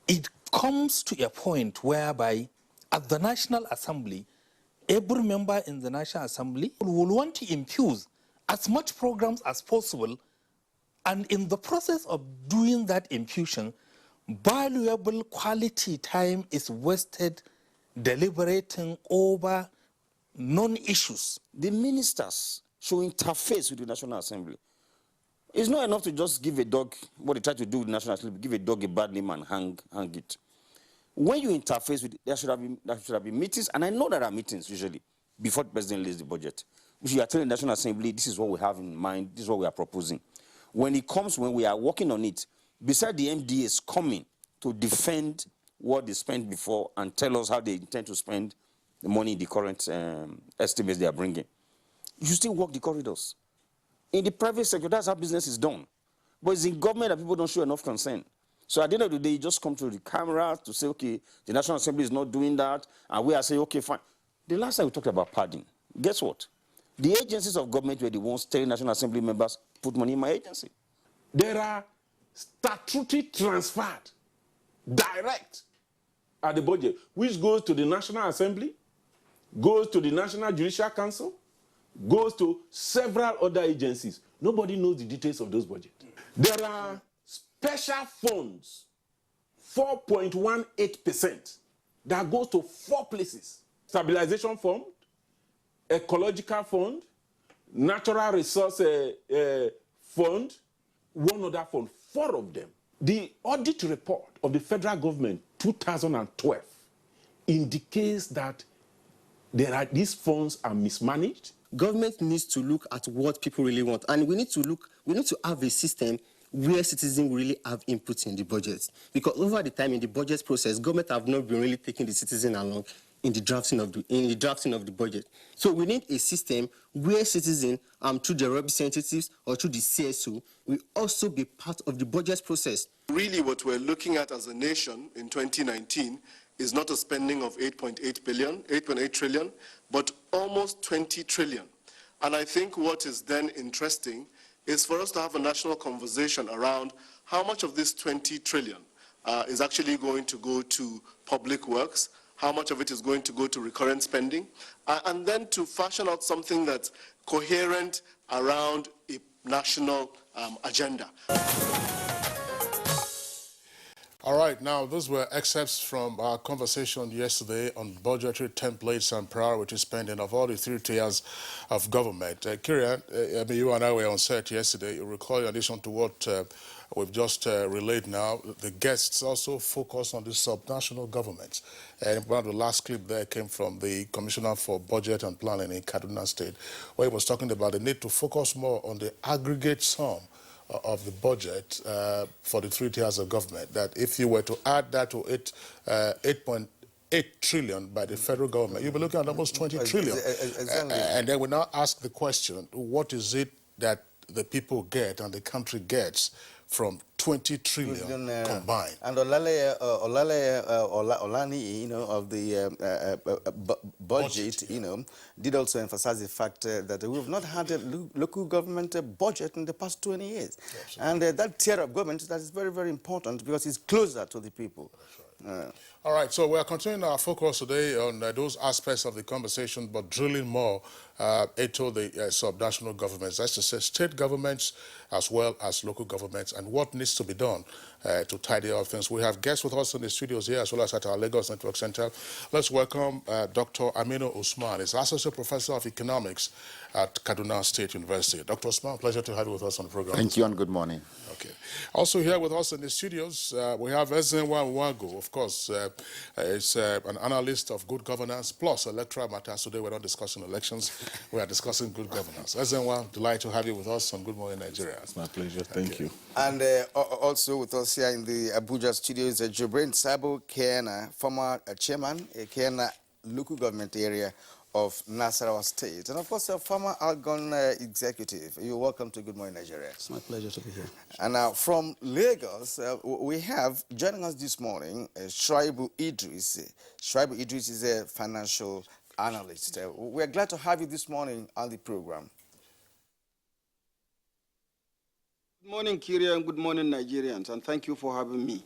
it comes to a point whereby at the National Assembly, every member in the National Assembly will want to infuse as much programs as possible, and in the process of doing that infusion, valuable quality time is wasted deliberating over non-issues. The ministers should interface with the National Assembly. It's not enough to just give a dog, what they try to do with the National Assembly, give a dog a bad name and hang it. When you interface with it, there should have been meetings, and I know there are meetings usually before the president lays the budget. If you are telling the National Assembly, this is what we have in mind, this is what we are proposing. When we are working on it, beside the MDAs coming to defend what they spent before and tell us how they intend to spend the money in the current estimates they are bringing, you still walk the corridors. In the private sector, that's how business is done. But it's in government that people don't show enough concern. So at the end of the day, you just come to the camera to say, okay, the National Assembly is not doing that, and we are saying, okay, fine. The last time we talked about padding, guess what? The agencies of government were the ones telling National Assembly members, put money in my agency. There are statutory transferred, direct, at the budget, which goes to the National Assembly, goes to the National Judicial Council, goes to several other agencies. Nobody knows the details of those budgets. There are special funds 4.18% that goes to 4 places. Stabilization Fund, Ecological Fund, Natural Resource Fund, one other fund, 4 of them. The audit report of the federal government 2012 indicates that these funds are mismanaged. Government needs to look at what people really want, and we need to have a system where citizens really have input in the budget. Because over the time in the budget process, government have not been really taking the citizen along in the drafting of the budget. So we need a system where citizens, through their representatives or through the CSO, will also be part of the budget process. Really, what we're looking at as a nation in 2019 is not a spending of 8.8 trillion, but almost 20 trillion. And I think what is then interesting is for us to have a national conversation around how much of this 20 trillion is actually going to go to public works, how much of it is going to go to recurrent spending, and then to fashion out something that's coherent around a national agenda. All right, now those were excerpts from our conversation yesterday on budgetary templates and priority spending of all the 3 tiers of government. Kieran, you and I were on set yesterday. You recall, in addition to what we've just relayed now, the guests also focus on the subnational governments. And one of the last clip there came from the Commissioner for Budget and Planning in Kaduna State, where he was talking about the need to focus more on the aggregate sum of the budget for the 3 tiers of government, that if you were to add that to 8.8 trillion by the federal government, you'll be looking at almost 20 trillion. And then we now ask the question, what is it that the people get and the country gets from 20 trillion combined? And Olani, of the budget, did also emphasize the fact that we have not had a local government budget in the past 20 years. And that tier of government, that is very, very important because it's closer to the people. All right, so we are continuing our focus today on those aspects of the conversation, but drilling more into the subnational governments, that's to say state governments as well as local governments, and what needs to be done to tidy up things. We have guests with us in the studios here as well as at our Lagos Network Center. Let's welcome Dr. Aminu Usman. He's Associate Professor of Economics at Kaduna State University. Dr. Usman, pleasure to have you with us on the program. Thank you and good morning. Okay. Also here with us in the studios, we have Ezenwa Nwago, of course. Is an analyst of good governance plus electoral matters. Today we're not discussing elections, we are discussing good governance. Ezenwa, delighted to have you with us on Good Morning Nigeria. It's my pleasure. Thank you. And also with us here in the Abuja studio is Jibrin Sabo Kena, former chairman, Kena local government area of Nasarawa State, and of course a former Algon executive. You're welcome to Good Morning Nigeria. It's my pleasure to be here. And now from Lagos, we have joining us this morning Shuaibu Idris. Shuaibu Idris is a financial analyst. We're glad to have you this morning on the program. Good morning, Kyria, and good morning, Nigerians, and thank you for having me.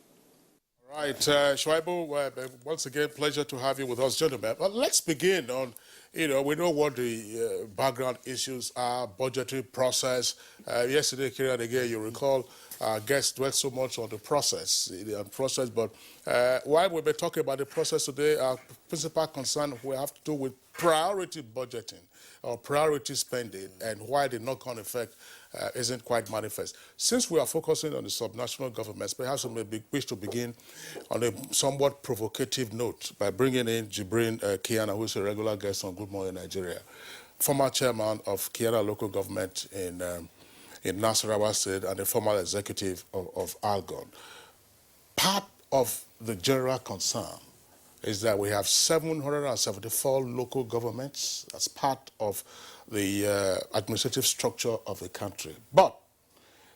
All right, Shuaibu, once again, pleasure to have you with us, gentlemen. Well, let's begin on, we know what the background issues are, budgetary process. Yesterday, Kyria, and again, you recall, our guests dwelt so much on the process, but while we've been talking about the process today, our principal concern we have to do with priority budgeting or priority spending and why the knock-on effect isn't quite manifest. Since we are focusing on the subnational governments, perhaps we may wish to begin on a somewhat provocative note by bringing in Jibrin Kiana, who is a regular guest on Good Morning Nigeria, former chairman of Kiana local government in Nasarawa State and a former executive of Algon. Part of the general concern is that we have 774 local governments as part of the administrative structure of the country. But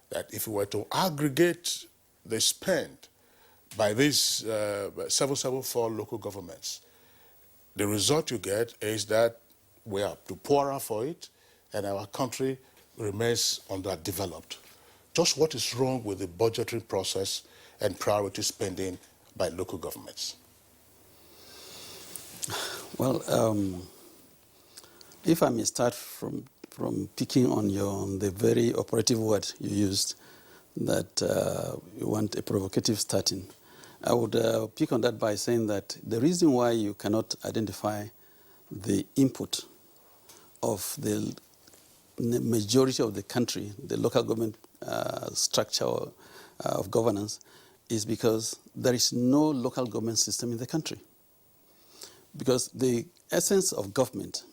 that if we were to aggregate the spend by these 774 local governments, the result you get is that we are too poorer for it and our country remains underdeveloped. Just what is wrong with the budgetary process and priority spending by local governments? Well, if I may start from picking on the very operative word you used, that you want a provocative starting. I would pick on that by saying that the reason why you cannot identify the input of the majority of the country, the local government structure of governance, is because there is no local government system in the country. Because the essence of government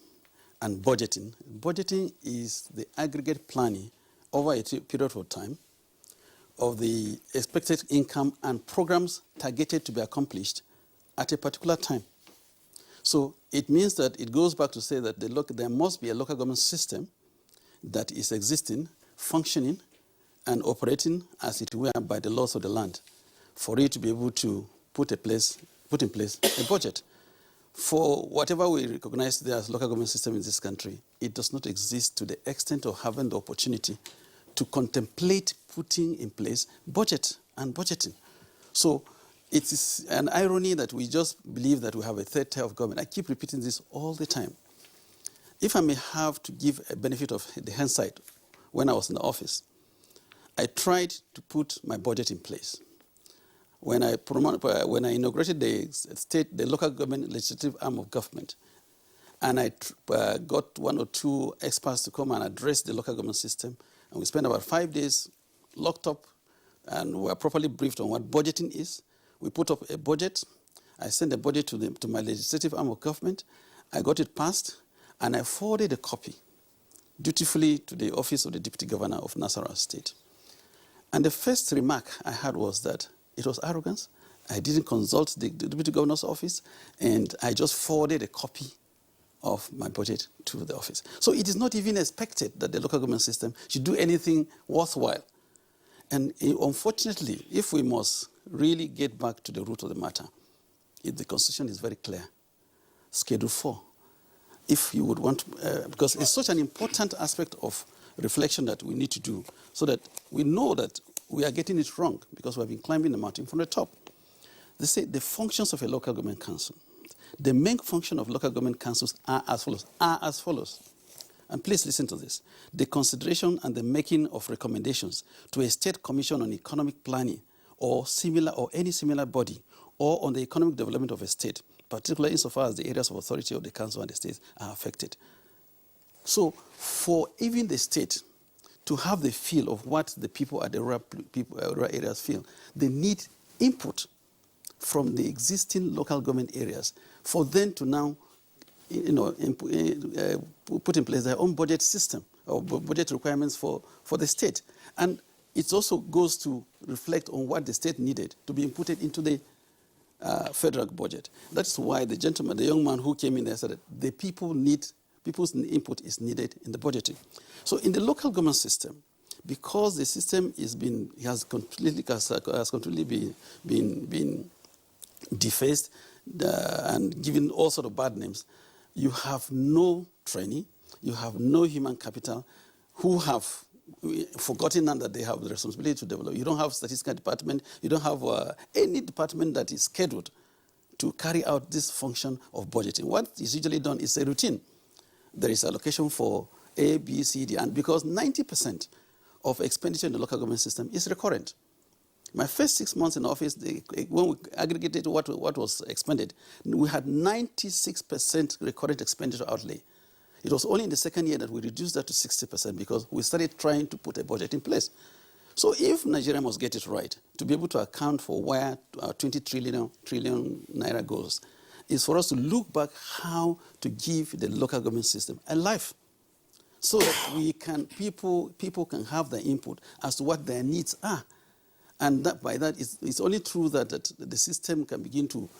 and budgeting is the aggregate planning over a period of time of the expected income and programs targeted to be accomplished at a particular time. So it means that it goes back to say that there must be a local government system that is existing, functioning, and operating as it were by the laws of the land for it to be able to put in place a budget. For whatever we recognize there as local government system in this country, it does not exist to the extent of having the opportunity to contemplate putting in place budget and budgeting. So it is an irony that we just believe that we have a third tier of government. I keep repeating this all the time. If I may have to give a benefit of the hindsight, when I was in the office, I tried to put my budget in place. When I inaugurated the local government legislative arm of government, and I got one or two experts to come and address the local government system, and we spent about 5 days locked up, and we were properly briefed on what budgeting is. We put up a budget. I sent a budget to my legislative arm of government. I got it passed, and I forwarded a copy dutifully to the office of the Deputy Governor of Nasarawa State. And the first remark I had was that it was arrogance. I didn't consult the Deputy Governor's office, and I just forwarded a copy of my budget to the office. So it is not even expected that the local government system should do anything worthwhile. And unfortunately, if we must really get back to the root of the matter, the Constitution is very clear. Schedule 4. If you would want, because it's such an important aspect of reflection that we need to do so that we know that we are getting it wrong because we have been climbing the mountain from the top. They say the functions of a local government council. The main function of local government councils are as follows. And please listen to this. The consideration and the making of recommendations to a state commission on economic planning or any similar body or on the economic development of a state, particularly insofar as the areas of authority of the council and the states are affected. So for even the state to have the feel of what the people at the rural areas feel, they need input from the existing local government areas for them to now put in place their own budget system or budget requirements for the state. And it also goes to reflect on what the state needed to be inputted into the federal budget. That's why the young man who came in there said that the people's input is needed in the budgeting. So in the local government system, because the system has completely been defaced and given all sorts of bad names, you have no training, you have no human capital who have forgotten that they have the responsibility to develop. You don't have statistical department, you don't have any department that is scheduled to carry out this function of budgeting. What is usually done is a routine. There is allocation for A, B, C, D, and because 90% of expenditure in the local government system is recurrent. My first 6 months in office, when we aggregated what was expended, we had 96% recurrent expenditure outlay. It was only in the second year that we reduced that to 60% because we started trying to put a budget in place. So if Nigeria must get it right, to be able to account for where our 20 trillion naira goes, is for us to look back how to give the local government system a life so that people can have their input as to what their needs are. And by that, it's only true that the system can begin to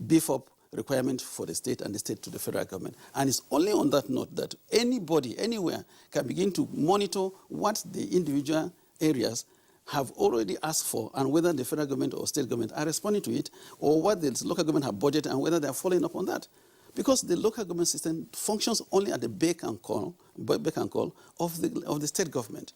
beef up requirements for the state and the state to the federal government. And it's only on that note that anybody, anywhere, can begin to monitor what the individual areas have already asked for and whether the federal government or state government are responding to it or what the local government have budgeted and whether they are following up on that. Because the local government system functions only at the beck and call of the state government.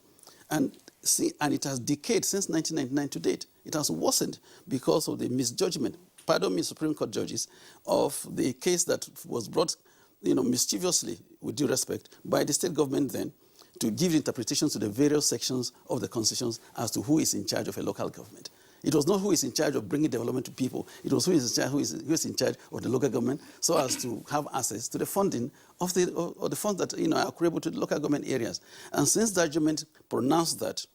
And it has decayed since 1999 to date. It has worsened because of the misjudgment, pardon me, Supreme Court judges, of the case that was brought, mischievously, with due respect, by the state government then to give interpretations to the various sections of the constitutions as to who is in charge of a local government. It was not who is in charge of bringing development to people. It was who is in charge of the local government, so as to have access to the funding of the funds that are accruable to the local government areas. And since that judgment pronounced that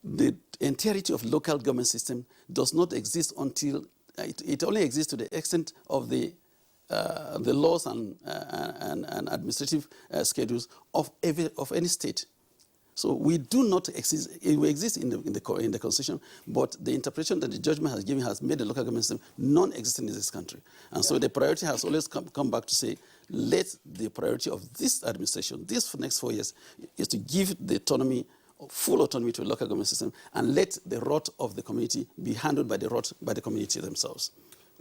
the entirety of local government system does not exist until it only exists to the extent of the laws and administrative schedules of any state. So we do not exist. It will exist in the Constitution, but the interpretation that the judgment has given has made the local government system non-existent in this country. And so the priority has always come back to say, let the priority of this administration, this next 4 years, is to give the autonomy, full autonomy to the local government system, and let the rot of the community be handled by the community themselves.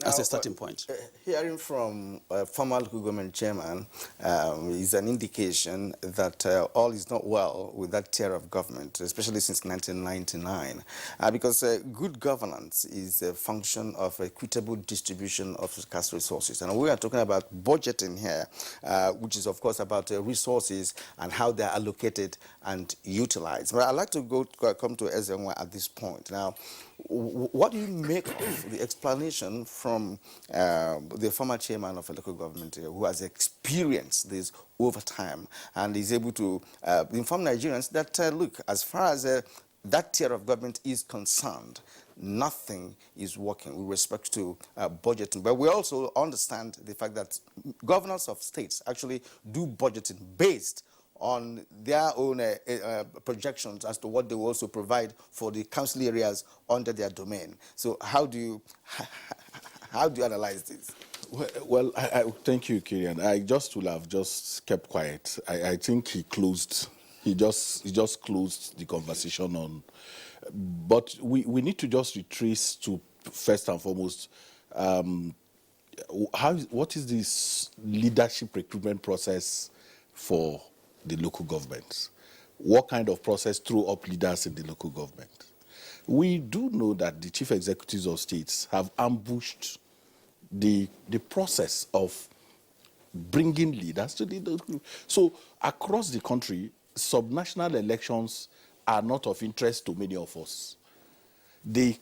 As a starting point. Hearing from former local government chairman is an indication that all is not well with that tier of government, especially since 1999, because good governance is a function of equitable distribution of scarce resources. And we are talking about budgeting here, which is, of course, about resources and how they are allocated and utilized. But I'd like to come to Ezenwa at this point. Now, what do you make of the explanation from the former chairman of a local government who has experienced this over time and is able to inform Nigerians that, look, as far as that tier of government is concerned, nothing is working with respect to budgeting. But we also understand the fact that governors of states actually do budgeting based on their own projections as to what they will also provide for the council areas under their domain. So how do you analyze this? Well, thank you, Kirian. I just would have just kept quiet. I think he just closed the conversation on. But we need to just retrace to, first and foremost, what is this leadership recruitment process for the local governments? What kind of process throw up leaders in the local government? We do know that the chief executives of states have ambushed the process of bringing leaders to the local. So across the country, subnational elections are not of interest to many of us. The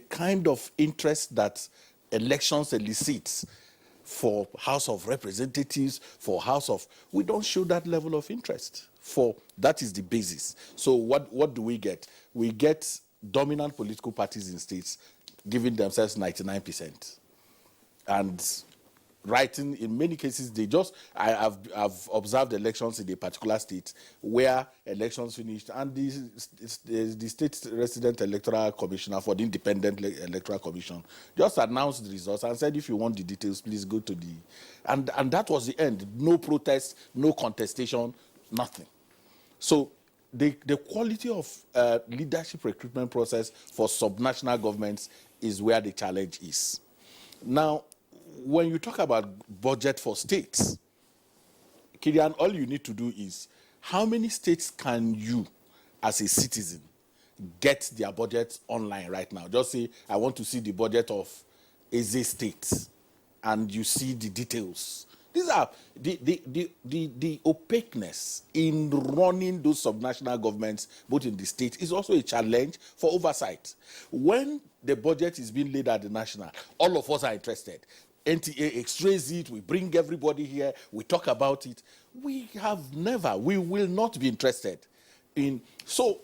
kind of interest that elections elicits for House of Representatives, we don't show that level of interest. That is the basis. So what do we get? We get dominant political parties in states giving themselves 99%. And writing, in many cases, I've observed elections in a particular state where elections finished and the state resident electoral commissioner for the independent electoral commission just announced the results and said, if you want the details, please go to the... And that was the end. No protest, no contestation, nothing. So the quality of leadership recruitment process for subnational governments is where the challenge is. Now, when you talk about budget for states, Kirian, all you need to do is, how many states can you, as a citizen, get their budgets online right now? Just say, I want to see the budget of Eze State, and you see the details. These are the opaqueness in running those subnational governments, both in the state, is also a challenge for oversight. When the budget is being laid at the national, all of us are interested. NTA x-rays it, we bring everybody here, we talk about it. We will not be interested in. So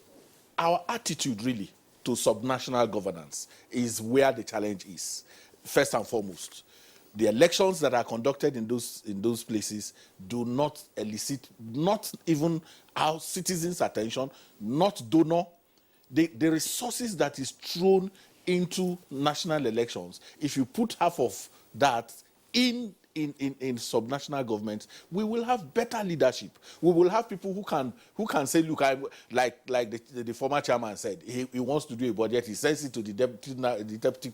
our attitude really to subnational governance is where the challenge is, first and foremost. The elections that are conducted in those places do not elicit, not even our citizens' attention, not donor. The resources that is thrown into national elections, if you put half of that in subnational governments, we will have better leadership. We will have people who can say, look, like the former chairman said, he wants to do a budget, he sends it to the deputy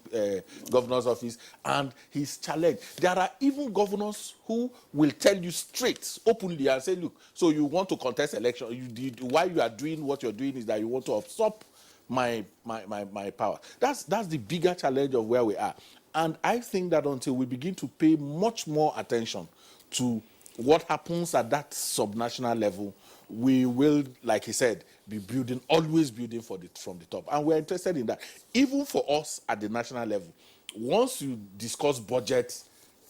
governor's office, and he's challenged. There are even governors who will tell you straight, openly, and say, look, so you want to contest election, why you are doing what you're doing is that you want to usurp my power. That's the bigger challenge of where we are. And I think that until we begin to pay much more attention to what happens at that subnational level, we will, like he said, be building, always building from the top. And we're interested in that. Even for us at the national level, once you discuss budget,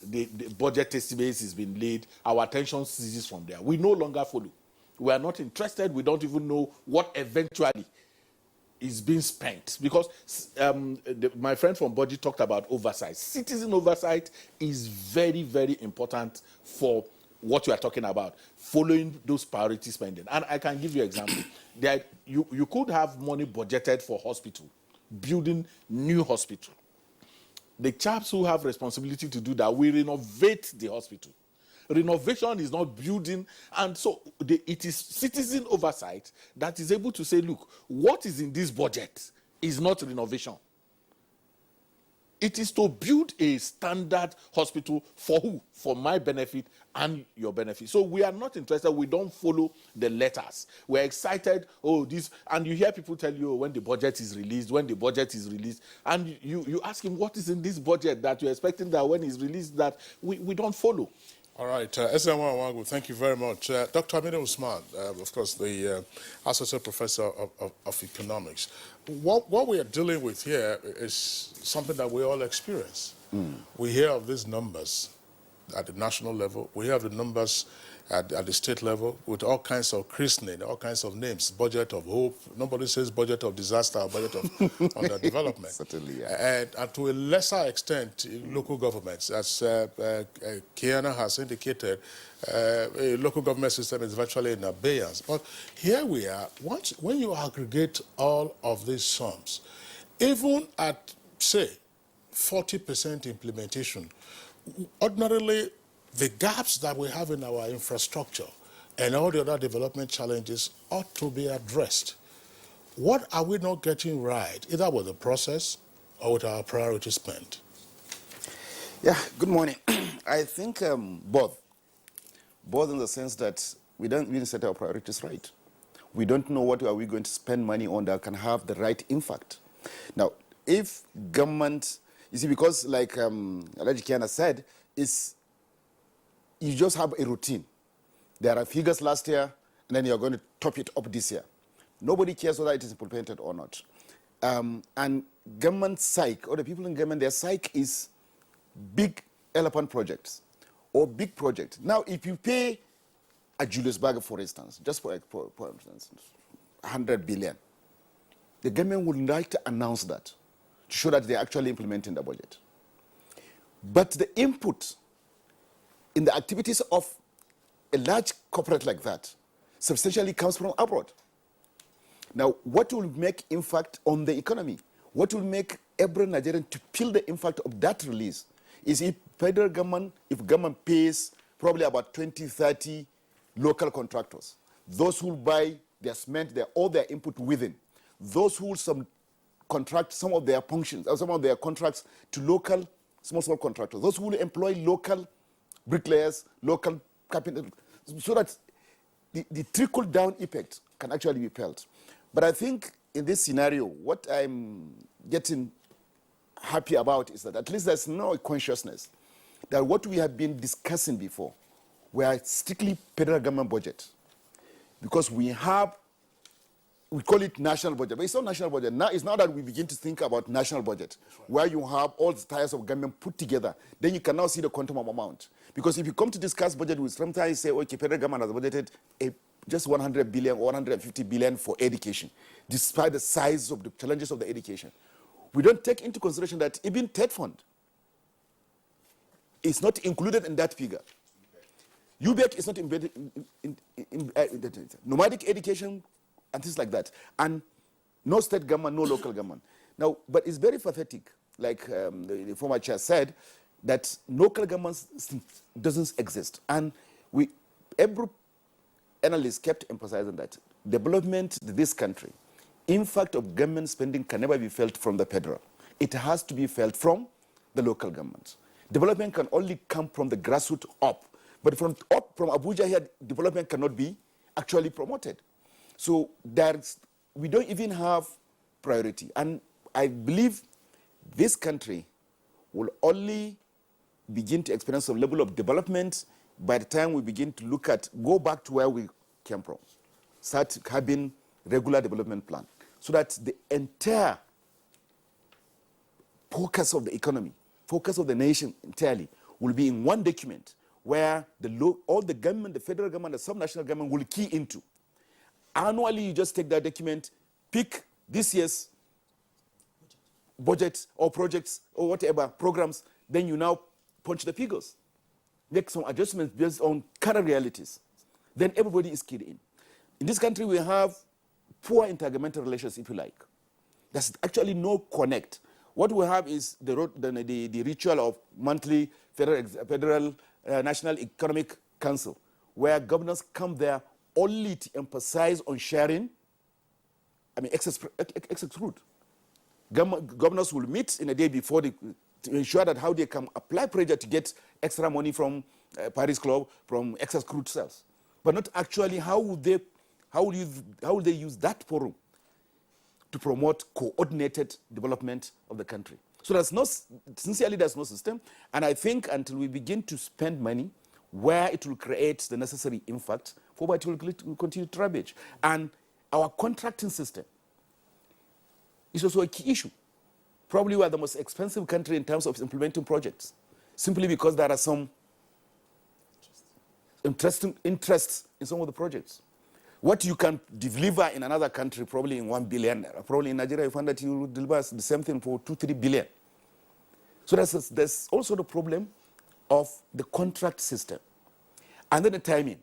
the budget estimates has been laid, our attention ceases from there. We no longer follow. We are not interested. We don't even know what eventually is being spent, because my friend from budget talked about oversight. Citizen oversight is very, very important for what you are talking about, following those priority spending. And I can give you an example. You could have money budgeted for hospital, building new hospital. The chaps who have responsibility to do that will renovate the hospital. Renovation is not building, and so it is citizen oversight that is able to say, look, what is in this budget is not renovation. It is to build a standard hospital for who? For my benefit and your benefit. So we are not interested. We don't follow the letters. We're excited. Oh, this, and you hear people tell you, oh, when the budget is released, and you ask him, what is in this budget that you're expecting that when it's released that we don't follow. All right, Ezenwa Wangu, thank you very much. Dr. Aminu Usman, of course, the Associate Professor of Economics. What we are dealing with here is something that we all experience. We hear of these numbers at the national level. We have the numbers at the state level with all kinds of christening, all kinds of names. Budget of hope. Nobody says budget of disaster or budget of underdevelopment. Certainly, yeah. And to a lesser extent, local governments. As Kiana has indicated, a local government system is virtually in abeyance. But here we are. When you aggregate all of these sums, even at, say, 40% implementation, ordinarily, the gaps that we have in our infrastructure and all the other development challenges ought to be addressed. What are we not getting right, either with the process or with our priority spend? Yeah, good morning. I think both. Both in the sense that we didn't set our priorities right. We don't know what are we going to spend money on that can have the right impact. Now, if government, you see, because like Alhaji Kiana said, you just have a routine. There are figures last year, and then you're going to top it up this year. Nobody cares whether it is implemented or not. And government psych, or the people in government, their psych is big elephant projects or big projects. Now, if you pay a Julius Berger, for instance, just for instance, 100 billion, the government would like to announce that to show that they're actually implementing the budget. But the input in the activities of a large corporate like that substantially comes from abroad. Now, what will make impact on the economy? What will make every Nigerian to feel the impact of that release is if federal government, if government pays probably about 20, 30 local contractors, those who buy their cement, all their input within, those who contract some of their functions, or some of their contracts to local small contractors, those who will employ local bricklayers, local carpenters, so that the trickle-down effect can actually be felt. But I think in this scenario, what I'm getting happy about is that at least there's no consciousness that what we have been discussing before, we are strictly federal government budget. Because we call it national budget, but it's not national budget. Now it's not that we begin to think about national budget, where you have all the tiers of government put together. Then you can now see the quantum of amount. Because if you come to discuss budget, we sometimes say, okay, federal government has budgeted just 100 billion or 150 billion for education, despite the size of the challenges of the education. We don't take into consideration that even TED fund is not included in that figure. UBEC is not embedded in nomadic education and things like that. And no state government, no local government. Now, but it's very pathetic, like the former chair said, that local government doesn't exist. And every analyst kept emphasizing that development in this country, impact of government spending can never be felt from the federal. It has to be felt from the local government. Development can only come from the grassroots up. But from Abuja here, development cannot be actually promoted. So we don't even have priority. And I believe this country will only begin to experience some level of development by the time we begin to go back to where we came from, start having regular development plan, so that the entire focus of the economy, focus of the nation entirely, will be in one document where all the government, the federal government, the subnational government will key into. Annually, you just take that document, pick this year's budget or projects or whatever, programs, then you now punch the figures. Make some adjustments based on current realities. Then everybody is keyed in. In this country, we have poor intergovernmental relations, if you like. There's actually no connect. What we have is the ritual of monthly federal National Economic Council, where governors come there only to emphasize on sharing, excess fruit. Governors will meet in a day before to ensure that how they can apply pressure to get extra money from Paris Club, from excess crude sales. But not actually how would they use that forum to promote coordinated development of the country. So sincerely, there's no system. And I think until we begin to spend money where it will create the necessary impact, for it will continue to ravage. And our contracting system is also a key issue. Probably we are the most expensive country in terms of implementing projects, simply because there are some interests in some of the projects. What you can deliver in another country, probably in 1 billion, probably in Nigeria, you find that you deliver the same thing for 2-3 billion. So there's also the problem of the contract system. And then the timing.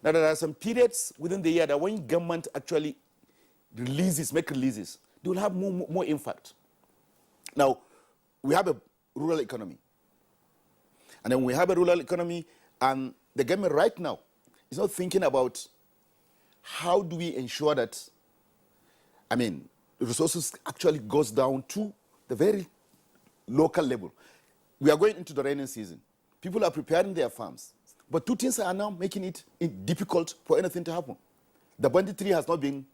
Now, there are some periods within the year that when government actually make releases, they will have more impact. Now, we have a rural economy. And then we have a rural economy, and the government right now is not thinking about how do we ensure that, resources actually goes down to the very local level. We are going into the rainy season. People are preparing their farms. But two things are now making it difficult for anything to happen. The banditry has not been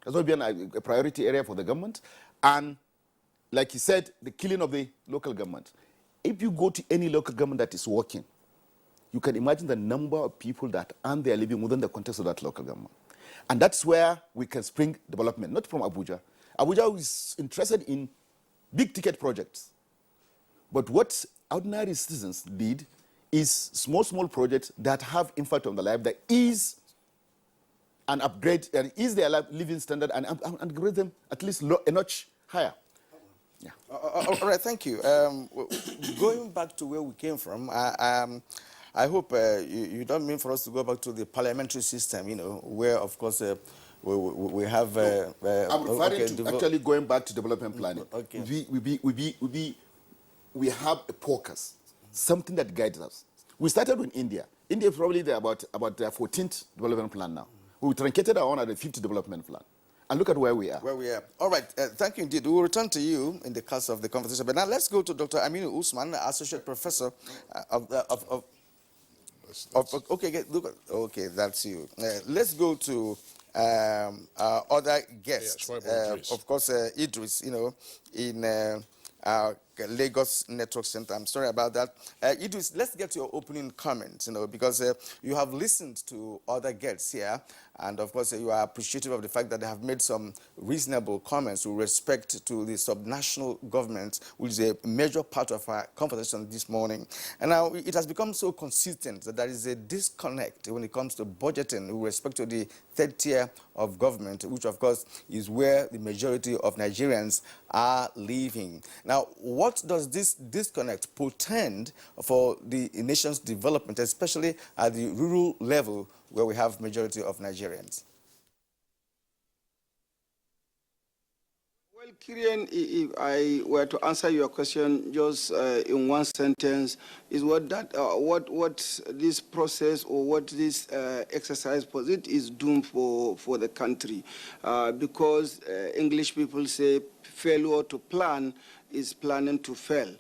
a priority area for the government. And like he said, the killing of the local government. If you go to any local government that is working, you can imagine the number of people that earn their living within the context of that local government. And that's where we can spring development, not from Abuja. Abuja is interested in big ticket projects. But what ordinary citizens need is small projects that have impact on the life, that ease and upgrade, and ease their living standard and upgrade them at least a notch higher. Yeah. All right, thank you. Going back to where we came from, I hope you don't mean for us to go back to the parliamentary system, where, of course, we have... I'm referring to actually going back to development planning. Okay. We have a focus, something that guides us. We started with India. India is probably about their 14th development plan now. We truncated our own at the 5th development plan. And look at where we are. All right, thank you indeed. We will return to you in the course of the conversation. But now let's go to Dr. Aminu Usman, Associate Professor okay, that's you. Let's go to our other guests. Of course, Idris, in Lagos Network Center. I'm sorry about that. Idris, let's get your opening comments, because you have listened to other guests here, and of course you are appreciative of the fact that they have made some reasonable comments with respect to the subnational government, which is a major part of our conversation this morning. And now it has become so consistent that there is a disconnect when it comes to budgeting with respect to the third tier of government, which of course is where the majority of Nigerians are living. Now, what does this disconnect portend for the nation's development, especially at the rural level where we have majority of Nigerians? Well, Kirian, if I were to answer your question just in one sentence, is what this process or what this exercise is doomed for the country, because English people say failure to plan is planning to fail.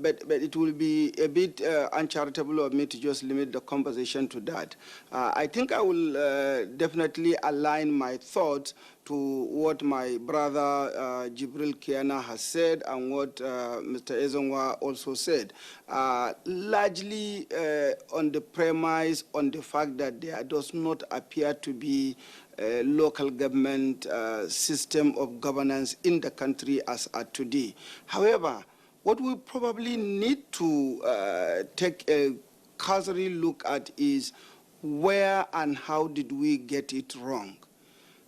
but it will be a bit uncharitable of me to just limit the conversation to that. I think I will definitely align my thoughts to what my brother Jibril Kiana has said and what Mr. Ezonwa also said, largely on the premise, on the fact that there does not appear to be a local government system of governance in the country as at today. However, what we probably need to take a cursory look at is where and how did we get it wrong?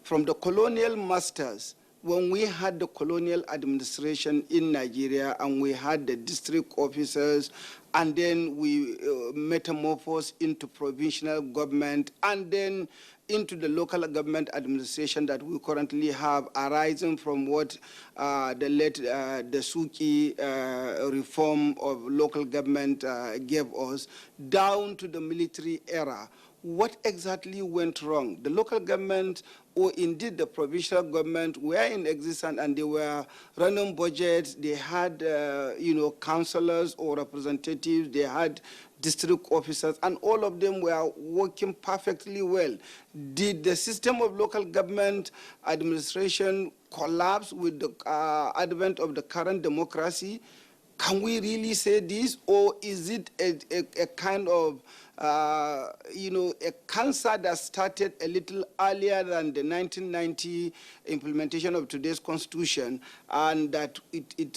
From the colonial masters, when we had the colonial administration in Nigeria and we had the district officers, and then we metamorphosed into provincial government, and then into the local government administration that we currently have, arising from what the late Dasuki reform of local government gave us, down to the military era. What exactly went wrong? The local government, or indeed the provincial government, were in existence and they were running budgets. They had, councillors or representatives. They had district officers, and all of them were working perfectly well. Did the system of local government administration collapse with the advent of the current democracy? Can we really say this, or is it a kind of a cancer that started a little earlier than the 1990 implementation of today's constitution, and that it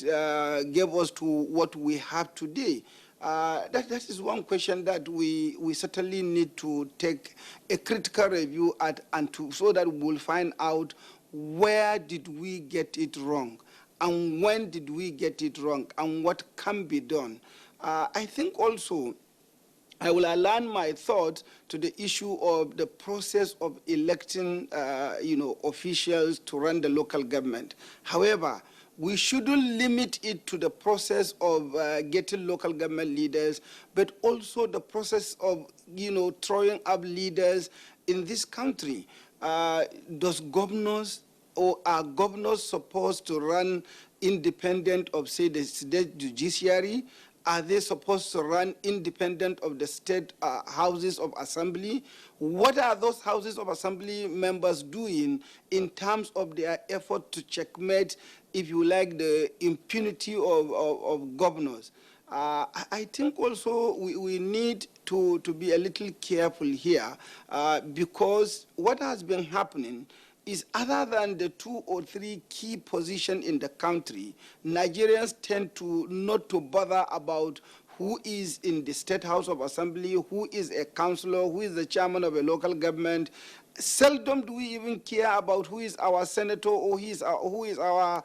gave us to what we have today? That is one question that we certainly need to take a critical review at, and so that we'll find out where did we get it wrong, and when did we get it wrong, and what can be done. I think also I will align my thoughts to the issue of the process of electing, officials to run the local government. However, we shouldn't limit it to the process of getting local government leaders, but also the process of, throwing up leaders in this country. Does governors, or are governors supposed to run independent of, say, the state judiciary? Are they supposed to run independent of the state houses of assembly? What are those houses of assembly members doing in terms of their effort to checkmate, if you like, the impunity of governors? I think also we need to be a little careful here, because what has been happening is, other than the 2 or 3 key positions in the country, Nigerians tend to not to bother about who is in the State House of Assembly, who is a councillor, who is the chairman of a local government. Seldom do we even care about who is our senator or who is our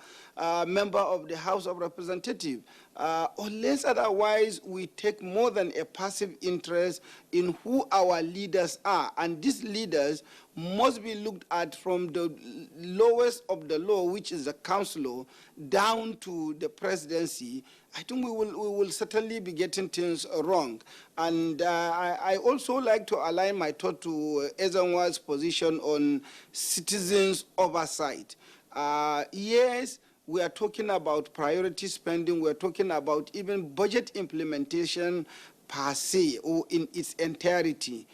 member of the House of Representatives. Unless otherwise, we take more than a passive interest in who our leaders are. And these leaders must be looked at from the lowest of the low, which is the councillor, down to the presidency. I think we will certainly be getting things wrong. And I also like to align my thought to Ezanwa's position on citizens' oversight. Yes, we are talking about priority spending. We're talking about even budget implementation per se, or in its entirety.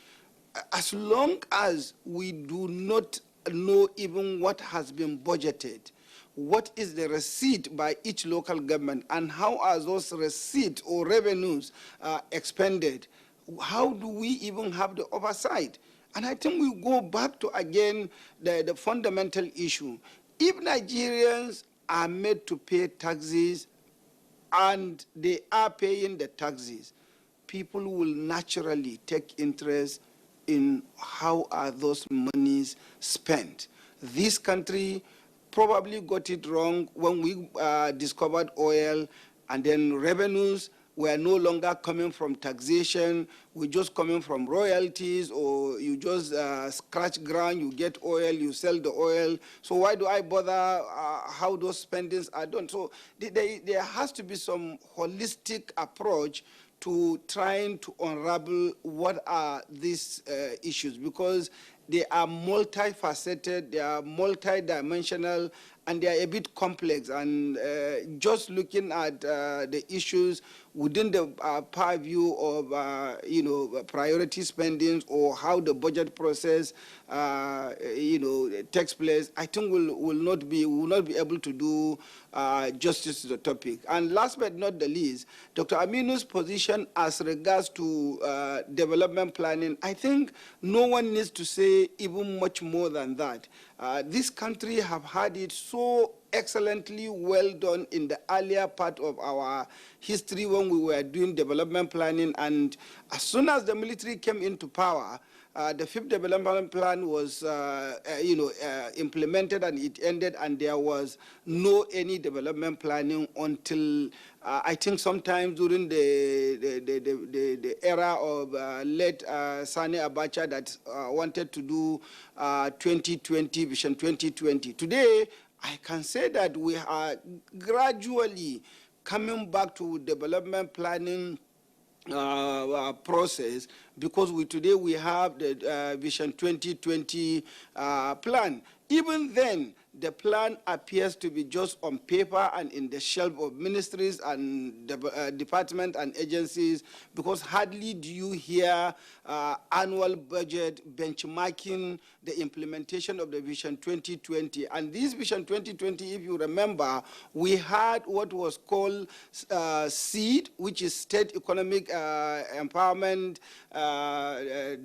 As long as we do not know even what has been budgeted, what is the receipt by each local government, and how are those receipts or revenues expended, how do we even have the oversight? And I think we go back to, again, the fundamental issue. If Nigerians are made to pay taxes and they are paying the taxes, people will naturally take interest in how are those monies spent. This country probably got it wrong when we discovered oil, and then revenues were no longer coming from taxation, we're just coming from royalties, or you just scratch ground, you get oil, you sell the oil. So why do I bother how those spendings are done? So there has to be some holistic approach to trying to unravel what are these issues, because they are multifaceted, they are multidimensional, and they are a bit complex. And just looking at the issues within the purview of priority spendings or how the budget process takes place, I think we will not be able to do justice to the topic. And last but not the least, Dr. Aminu's position as regards to development planning, I think no one needs to say even much more than that. This country have had it so excellently well done in the earlier part of our history when we were doing development planning, and as soon as the military came into power, the fifth development plan was, implemented, and it ended, and there was no any development planning until I think sometime during the era of late Sani Abacha that wanted to do 2020 Vision 2020. Today, I can say that we are gradually coming back to development planning process, because today we have the Vision 2020 plan. Even then, the plan appears to be just on paper and in the shelf of ministries and departments and agencies, because hardly do you hear annual budget benchmarking the implementation of the Vision 2020. And this Vision 2020, if you remember, we had what was called SEED, which is State Economic Empowerment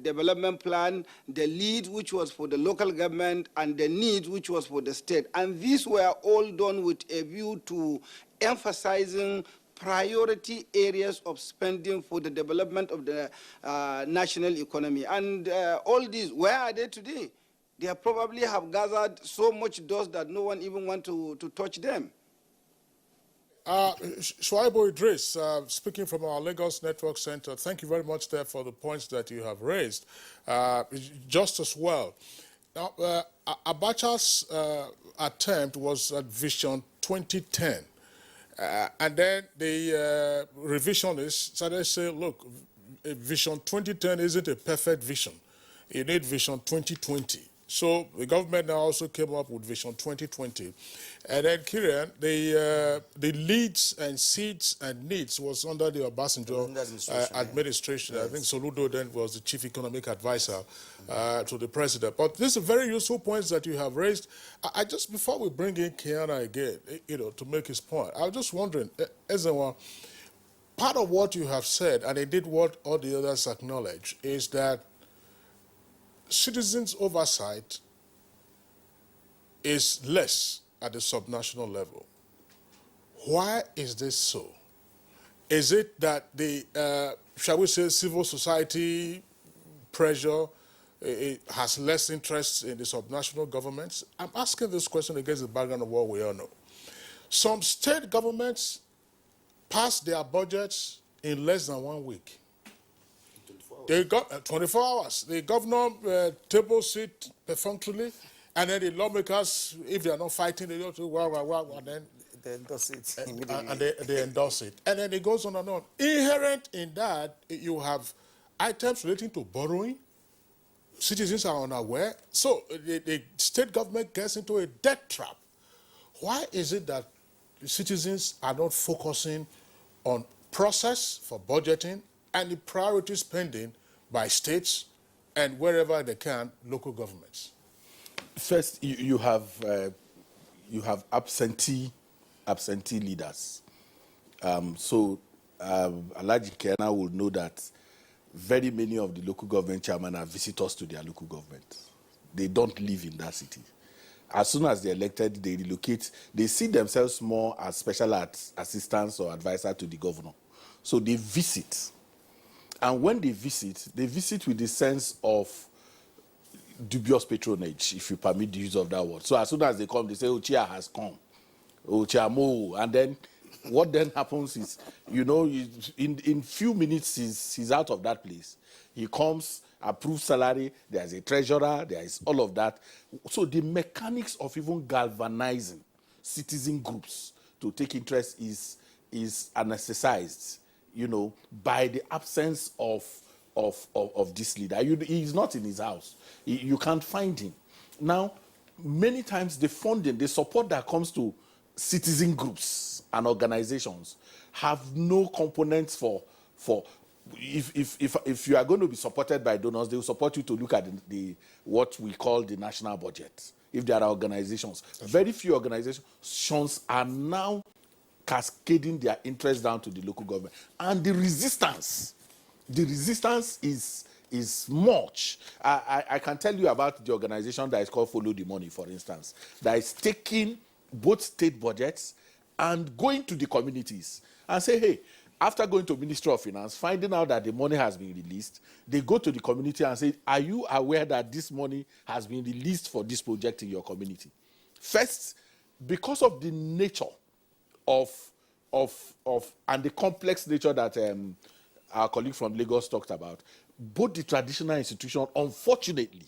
Development Plan, the LEAD, which was for the local government, and the NEED, which was for the state. And these were all done with a view to emphasizing priority areas of spending for the development of the national economy. And all these, where are they today? They probably have gathered so much dust that no one even wants to touch them. Shuaibu Idris, speaking from our Lagos Network Center, thank you very much there for the points that you have raised. Just as well, now, Abacha's attempt was at Vision 2010. And then the revisionists started saying, look, Vision 2010 isn't a perfect vision. You need Vision 2020. So the government now also came up with Vision 2020. And then, Kieran, the leads and seeds and needs was under the Obasanjo administration. Yes. I think Soludo then was the chief economic advisor to the president. But these are very useful points that you have raised. I just, before we bring in Kiana again, to make his point, I was just wondering, Ezewa, part of what you have said, and indeed what all the others acknowledge, is that citizens' oversight is less at the subnational level. Why is this so? Is it that the, shall we say, civil society pressure has less interest in the subnational governments? I'm asking this question against the background of what we all know. Some state governments pass their budgets in less than 1 week. They got 24 hours. The governor table sit perfunctorily, and then the lawmakers, if they are not fighting, they don't do and then they endorse it immediately. And they endorse it. And then it goes on and on. Inherent in that, you have items relating to borrowing. Citizens are unaware. So the state government gets into a debt trap. Why is it that citizens are not focusing on process for budgeting and the priority spending by states and wherever they can, local governments? First, you have absentee leaders. So Alhaji Kena will know that very many of the local government chairmen are visitors to their local government. They don't live in that city. As soon as they're elected, they relocate. They see themselves more as special assistants or advisor to the governor. So they visit. And when they visit with the sense of dubious patronage, if you permit the use of that word. So as soon as they come, they say, oh, Chia has come. Oh, Chia Mo. And then what then happens is, in few minutes, he's out of that place. He comes, approves salary, there's a treasurer, there is all of that. So the mechanics of even galvanizing citizen groups to take interest is anesthetized, by the absence of this leader. He's not in his house. You can't find him. Now, many times the funding, the support that comes to citizen groups and organizations have no components for if you are going to be supported by donors, they will support you to look at the what we call the national budget. If there are organizations, very few organizations are now cascading their interest down to the local government, and the resistance is much. I can tell you about the organization that is called Follow the Money, for instance, that is taking both state budgets and going to the communities and say, hey, after going to Ministry of Finance, finding out that the money has been released, they go to the community and say, are you aware that this money has been released for this project in your community? First, because of the nature of and the complex nature that our colleague from Lagos talked about, both the traditional institution, unfortunately,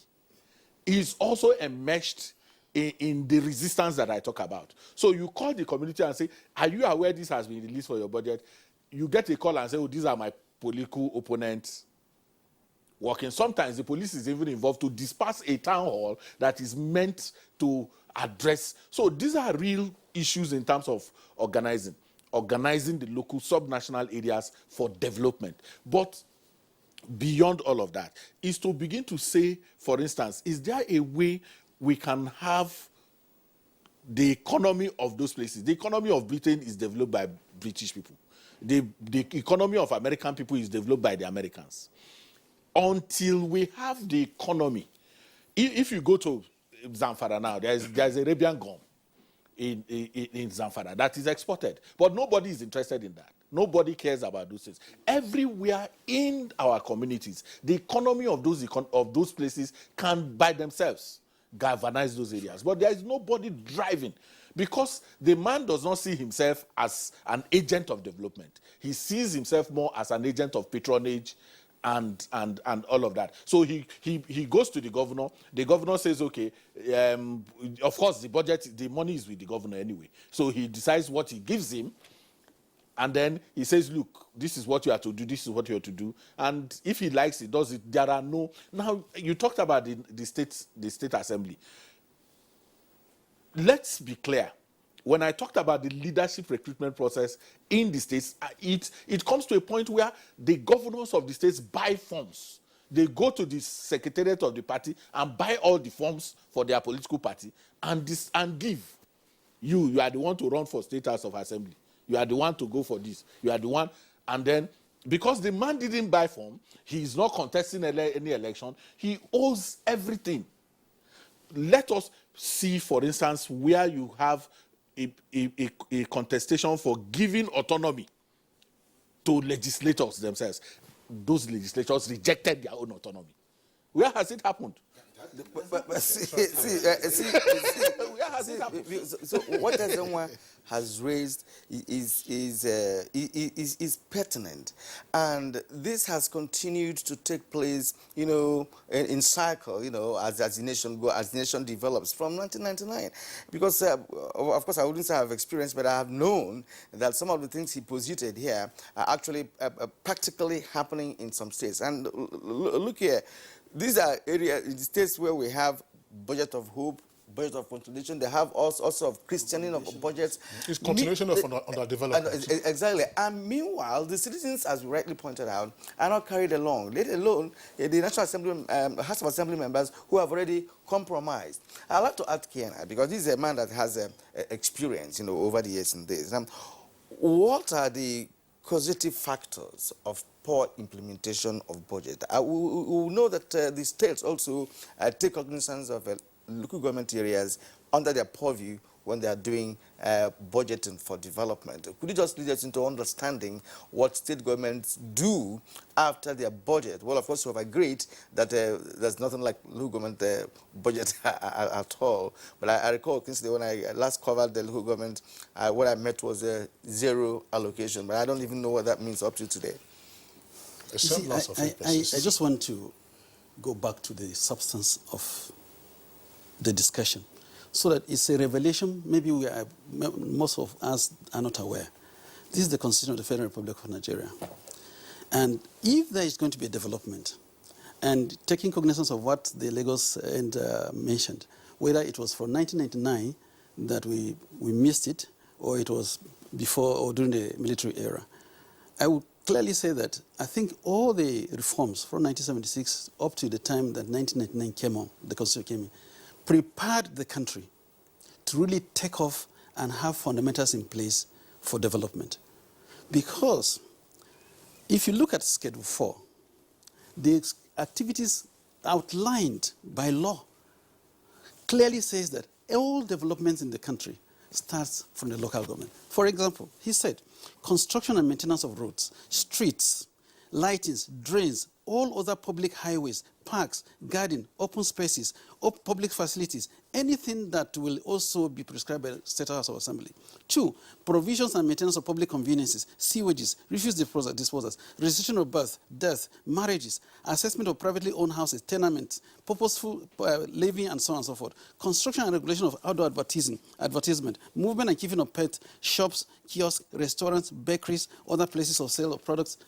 is also enmeshed in the resistance that I talk about. So you call the community and say, are you aware this has been released for your budget? You get a call and say, oh, these are my political opponents working. Sometimes the police is even involved to disperse a town hall that is meant to address. So these are real issues in terms of organizing the local subnational areas for development. But beyond all of that is to begin to say, for instance, is there a way we can have the economy of those places? The economy of Britain is developed by British people. The economy of American people is developed by the Americans. Until we have the economy, if you go to Zamfara now, there's Arabian gum in Zamfara that is exported, but nobody is interested in that. Nobody cares about those things. Everywhere in our communities, the economy of those places can by themselves galvanize those areas, but there is nobody driving, because the man does not see himself as an agent of development. He sees himself more as an agent of patronage and all of that. So he goes to the governor. The governor says, okay, of course the money is with the governor anyway. So he decides what he gives him, and then he says, look, this is what you have to do, this is what you have to do. And if he likes it, does it. There are no... Now, you talked about the state assembly. Let's be clear. When I talked about the leadership recruitment process in the states, it comes to a point where the governors of the states buy forms. They go to the secretariat of the party and buy all the forms for their political party and give. You are the one to run for State House of Assembly. You are the one to go for this. You are the one. And then, because the man didn't buy form, he is not contesting any election, he owes everything. Let us see, for instance, where you have a contestation for giving autonomy to legislators themselves. Those legislators rejected their own autonomy. Where has it happened? But see, where has it happened? So what Ezenwa has raised is pertinent, and this has continued to take place, in cycle, as the nation develops from 1999. Because of course I wouldn't say I have experience, but I have known that some of the things he posited here are actually practically happening in some states. And look here. These are areas in the states where we have budget of hope, budget of consolidation. They have also of Christianing of budgets. It's continuation of underdevelopment. Exactly. And meanwhile, the citizens, as we rightly pointed out, are not carried along. Let alone the National Assembly, House of Assembly members who have already compromised. I'd like to add Kiana, because this is a man that has experience, over the years in this. What are the causative factors of poor implementation of budget? We know that the states also take cognizance of local government areas under their purview when they are doing budgeting for development. Could you just lead us into understanding what state governments do after their budget? Well, of course, we have agreed that there's nothing like local government budget at all. But I recall, when I last covered the local government, what I met was zero allocation. But I don't even know what that means up to today. See, I just want to go back to the substance of the discussion, so that it's a revelation. Maybe most of us are not aware. This is the Constitution of the Federal Republic of Nigeria. And if there is going to be a development, and taking cognizance of what the Lagos mentioned, whether it was from 1999 that we missed it, or it was before or during the military era. I would clearly say that I think all the reforms from 1976 up to the time that 1999 came on, the Constitution came in, prepared the country to really take off and have fundamentals in place for development. Because if you look at Schedule 4, the activities outlined by law clearly says that all developments in the country starts from the local government. For example, he said, construction and maintenance of roads, streets, lightings, drains, all other public highways, parks, garden, open spaces, public facilities, anything that will also be prescribed by the State House of Assembly. 2, provisions and maintenance of public conveniences, sewages, refuse disposals, registration of birth, death, marriages, assessment of privately owned houses, tenements, purposeful living, and so on and so forth. Construction and regulation of outdoor advertisement, movement and keeping of pets, shops, kiosks, restaurants, bakeries, other places of sale of products,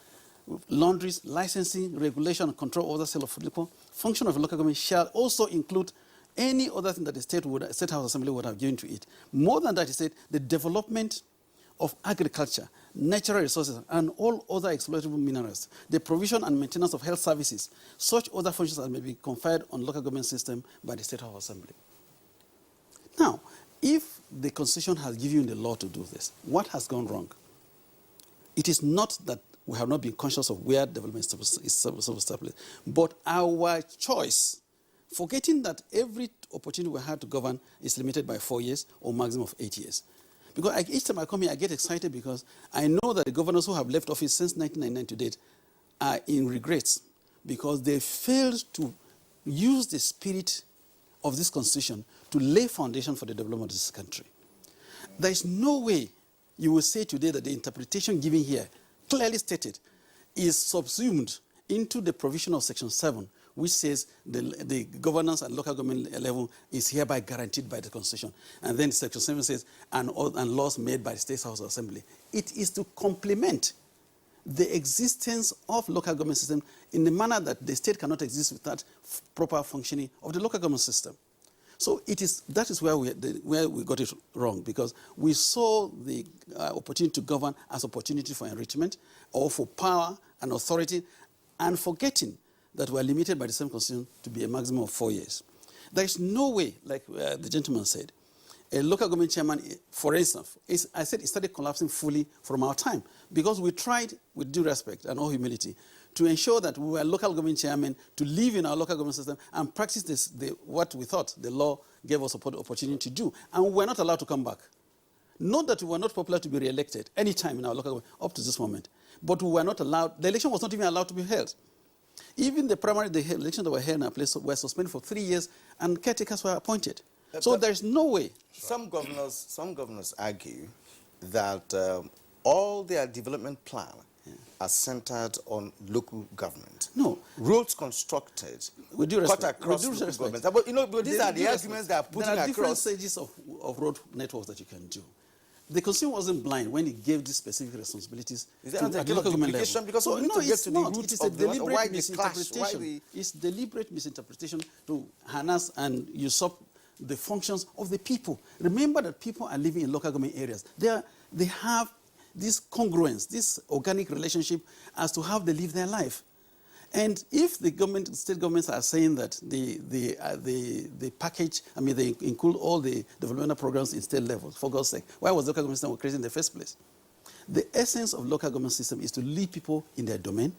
laundries, licensing, regulation, and control over the sale of liquor. Function of a local government shall also include any other thing that the State House Assembly would have given to it. More than that, he said, the development of agriculture, natural resources, and all other exploitable minerals, the provision and maintenance of health services, such other functions as may be conferred on local government system by the State House Assembly. Now, if the Constitution has given you the law to do this, what has gone wrong? It is not that we have not been conscious of where development is supposed to establish, but our choice, forgetting that every opportunity we have to govern is limited by 4 years or maximum of 8 years. Because each time I come here, I get excited because I know that the governors who have left office since 1999 to date are in regrets because they failed to use the spirit of this Constitution to lay foundation for the development of this country. There is no way you will say today that the interpretation given here, clearly stated, is subsumed into the provision of Section 7, which says the governance at local government level is hereby guaranteed by the Constitution. And then Section 7 says, and laws made by the State House Assembly. It is to complement the existence of local government system in the manner that the state cannot exist without proper functioning of the local government system. So that is where we got it wrong, because we saw the opportunity to govern as opportunity for enrichment or for power and authority, and forgetting that we are limited by the same Constitution to be a maximum of 4 years. There is no way, like the gentleman said, a local government chairman, for instance, I said it started collapsing fully from our time, because we tried, with due respect and all humility, to ensure that we were local government chairmen to live in our local government system and practice what we thought the law gave us opportunity to do. And we were not allowed to come back. Not that we were not popular to be re-elected any time in our local government up to this moment, but we were not allowed, the election was not even allowed to be held. Even the elections that were held in our place were suspended for 3 years and caretakers were appointed. So there's no way. Some governors argue that all their development plan are centered on local government. No. Roads constructed cut across local government. But these are the arguments that are putting across. There are different stages of road networks that you can do. The Constitution wasn't blind when it gave these specific responsibilities to the local government level. Because we need to get to the root of why the clash. It's deliberate misinterpretation to harness and usurp the functions of the people. Remember that people are living in local government areas. They have this congruence, this organic relationship as to how they live their life. And if the state governments are saying that the package, they include all the developmental programs in state level, for God's sake, why was the local government system created in the first place? The essence of local government system is to leave people in their domain,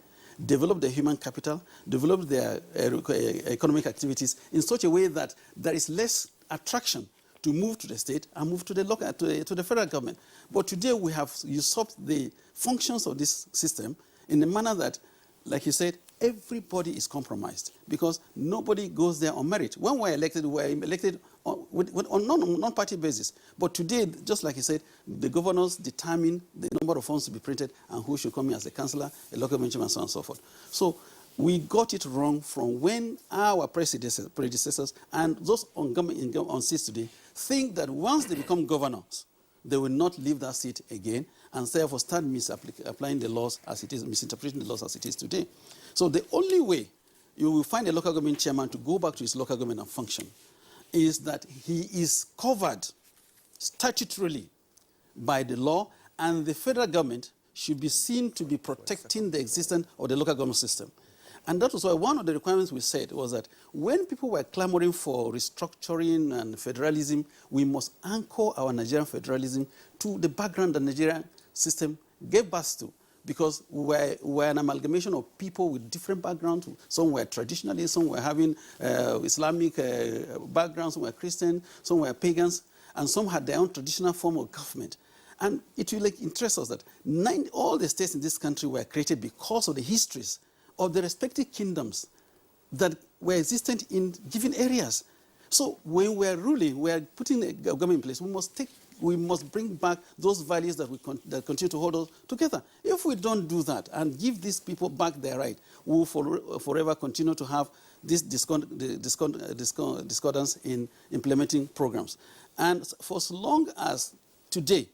develop their human capital, develop their economic activities in such a way that there is less attraction to move to the state and move to the federal government. But today we have usurped the functions of this system in a manner that, like you said, everybody is compromised because nobody goes there on merit. When we were elected on non-party basis. But today, just like you said, the governors determine the number of funds to be printed and who should come in as a councillor, a local chairman, and so on and so forth. So we got it wrong from when our predecessors and those on seats today think that once they become governors, they will not leave that seat again and therefore start misapplying the laws as it is, misinterpreting the laws as it is today. So the only way you will find a local government chairman to go back to his local government and function is that he is covered statutorily by the law, and the federal government should be seen to be protecting the existence of the local government system. And that was why one of the requirements we said was that when people were clamoring for restructuring and federalism, we must anchor our Nigerian federalism to the background the Nigerian system gave birth to. Because we're an amalgamation of people with different backgrounds. Some were traditionalists, some were having Islamic backgrounds, some were Christian, some were pagans, and some had their own traditional form of government. And it will interest us that all the states in this country were created because of the histories of the respective kingdoms that were existent in given areas. So when we're ruling, we're putting a government in place, we must bring back those values that continue to hold us together. If we don't do that and give these people back their right, we will forever continue to have this discordance in implementing programs. And for as long as today,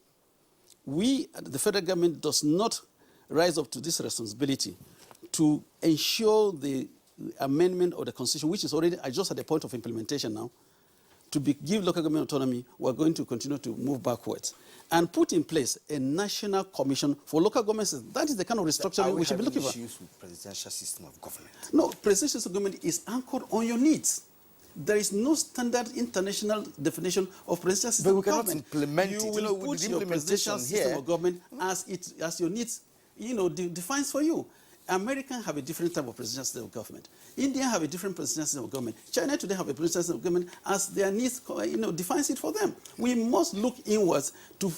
the federal government does not rise up to this responsibility to ensure the amendment of the Constitution, which is already just at the point of implementation now, to give local government autonomy, we're going to continue to move backwards and put in place a national commission for local governments. That is the kind of restructuring we should be looking for. Issues with presidential system of government? No, presidential system of government is anchored on your needs. There is no standard international definition of presidential system of government. But we cannot implement you it. will put your presidential system of government as your needs, defines for you. Americans have a different type of presidential system of government. India have a different presidential system of government. China today have a presidential system of government as their needs, defines it for them. We must look inwards to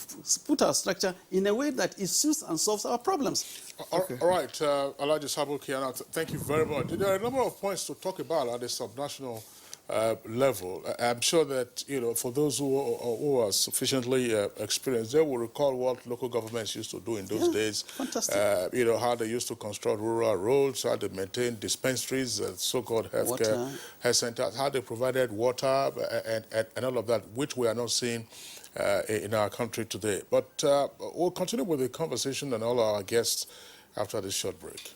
put our structure in a way that it suits and solves our problems. Okay. All right, Alhaji Sabo Kiana, thank you very much. There are a number of points to talk about at the subnational level. I'm sure that, for those who are sufficiently experienced, they will recall what local governments used to do in those days. Fantastic. How they used to construct rural roads, how they maintained dispensaries, so-called health centers, how they provided water and all of that, which we are not seeing in our country today. But we'll continue with the conversation and all our guests after this short break.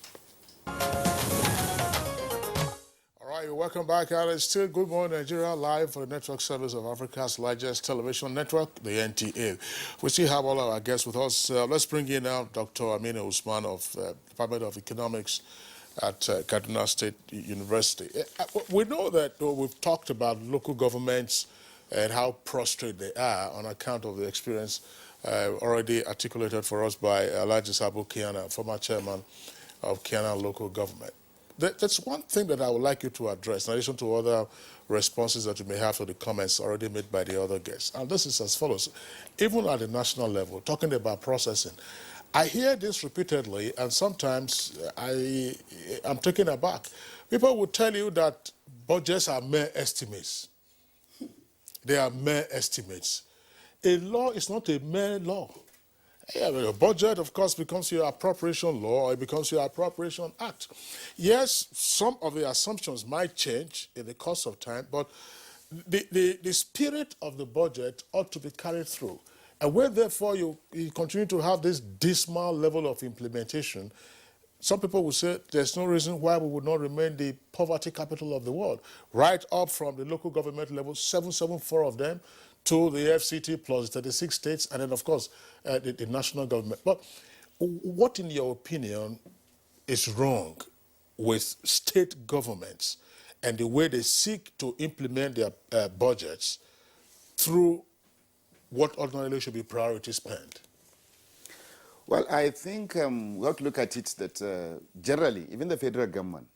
Welcome back, Alice. Still Good Morning Nigeria, live for the network service of Africa's largest television network, the NTA. We still have all our guests with us. Let's bring in now Dr. Amina Usman of Department of Economics at Kaduna State University. We know that we've talked about local governments and how prostrate they are on account of the experience already articulated for us by Alhaji Sabo Kiana, former chairman of Kiana Local Government. That's one thing that I would like you to address, in addition to other responses that you may have to the comments already made by the other guests. And this is as follows. Even at the national level, talking about processing, I hear this repeatedly, and sometimes I'm taken aback. People will tell you that budgets are mere estimates. They are mere estimates. A law is not a mere law. Yeah, a budget, of course, becomes your appropriation law, or it becomes your appropriation act. Yes, some of the assumptions might change in the course of time, but the spirit of the budget ought to be carried through. And where, therefore, you continue to have this dismal level of implementation, some people will say there's no reason why we would not remain the poverty capital of the world, right up from the local government level, 774 of them, to the FCT plus 36 states, and then, of course, the national government. But what, in your opinion, is wrong with state governments and the way they seek to implement their budgets through what ordinarily should be priority spend? Well, I think we have to look at it that generally, even the federal government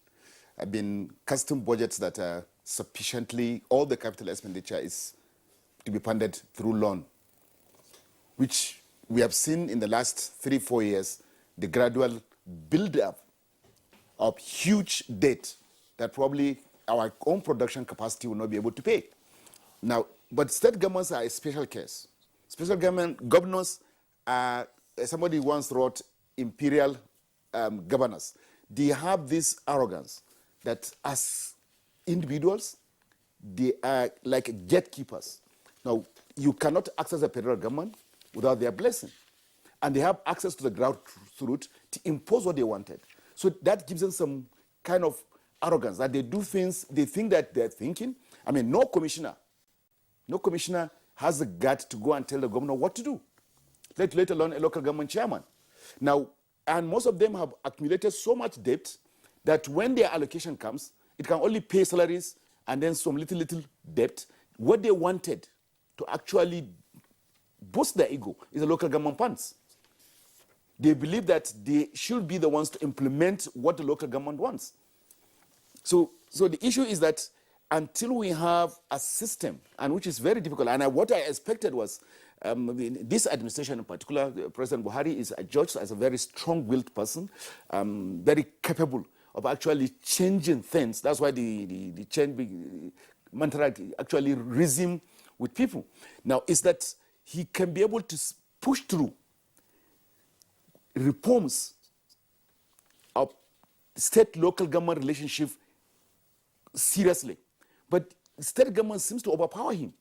have been custom budgets that are sufficiently, all the capital expenditure is to be funded through loan, which we have seen in the last 3-4 years, the gradual build-up of huge debt that probably our own production capacity will not be able to pay. Now, but state governments are a special case. Special governors are, somebody once wrote, imperial governors. They have this arrogance that as individuals, they are like gatekeepers. Now, you cannot access the federal government without their blessing. And they have access to the grassroots to impose what they wanted. So that gives them some kind of arrogance, that they do things, they think that they're thinking. I mean, no commissioner No commissioner has the gut to go and tell the governor what to do, let alone a local government chairman. Now, and most of them have accumulated so much debt that when their allocation comes, it can only pay salaries and then some little debt. What they wanted to actually boost their ego is the local government funds. They believe that they should be the ones to implement what the local government wants. So the issue is that until we have a system, and which is very difficult, and what I expected was this administration in particular, President Buhari is judged as a very strong-willed person, very capable of actually changing things. That's why the change mantra actually resumed with people. Now, is that he can be able to push through reforms of state-local government relationship seriously. But state government seems to overpower him.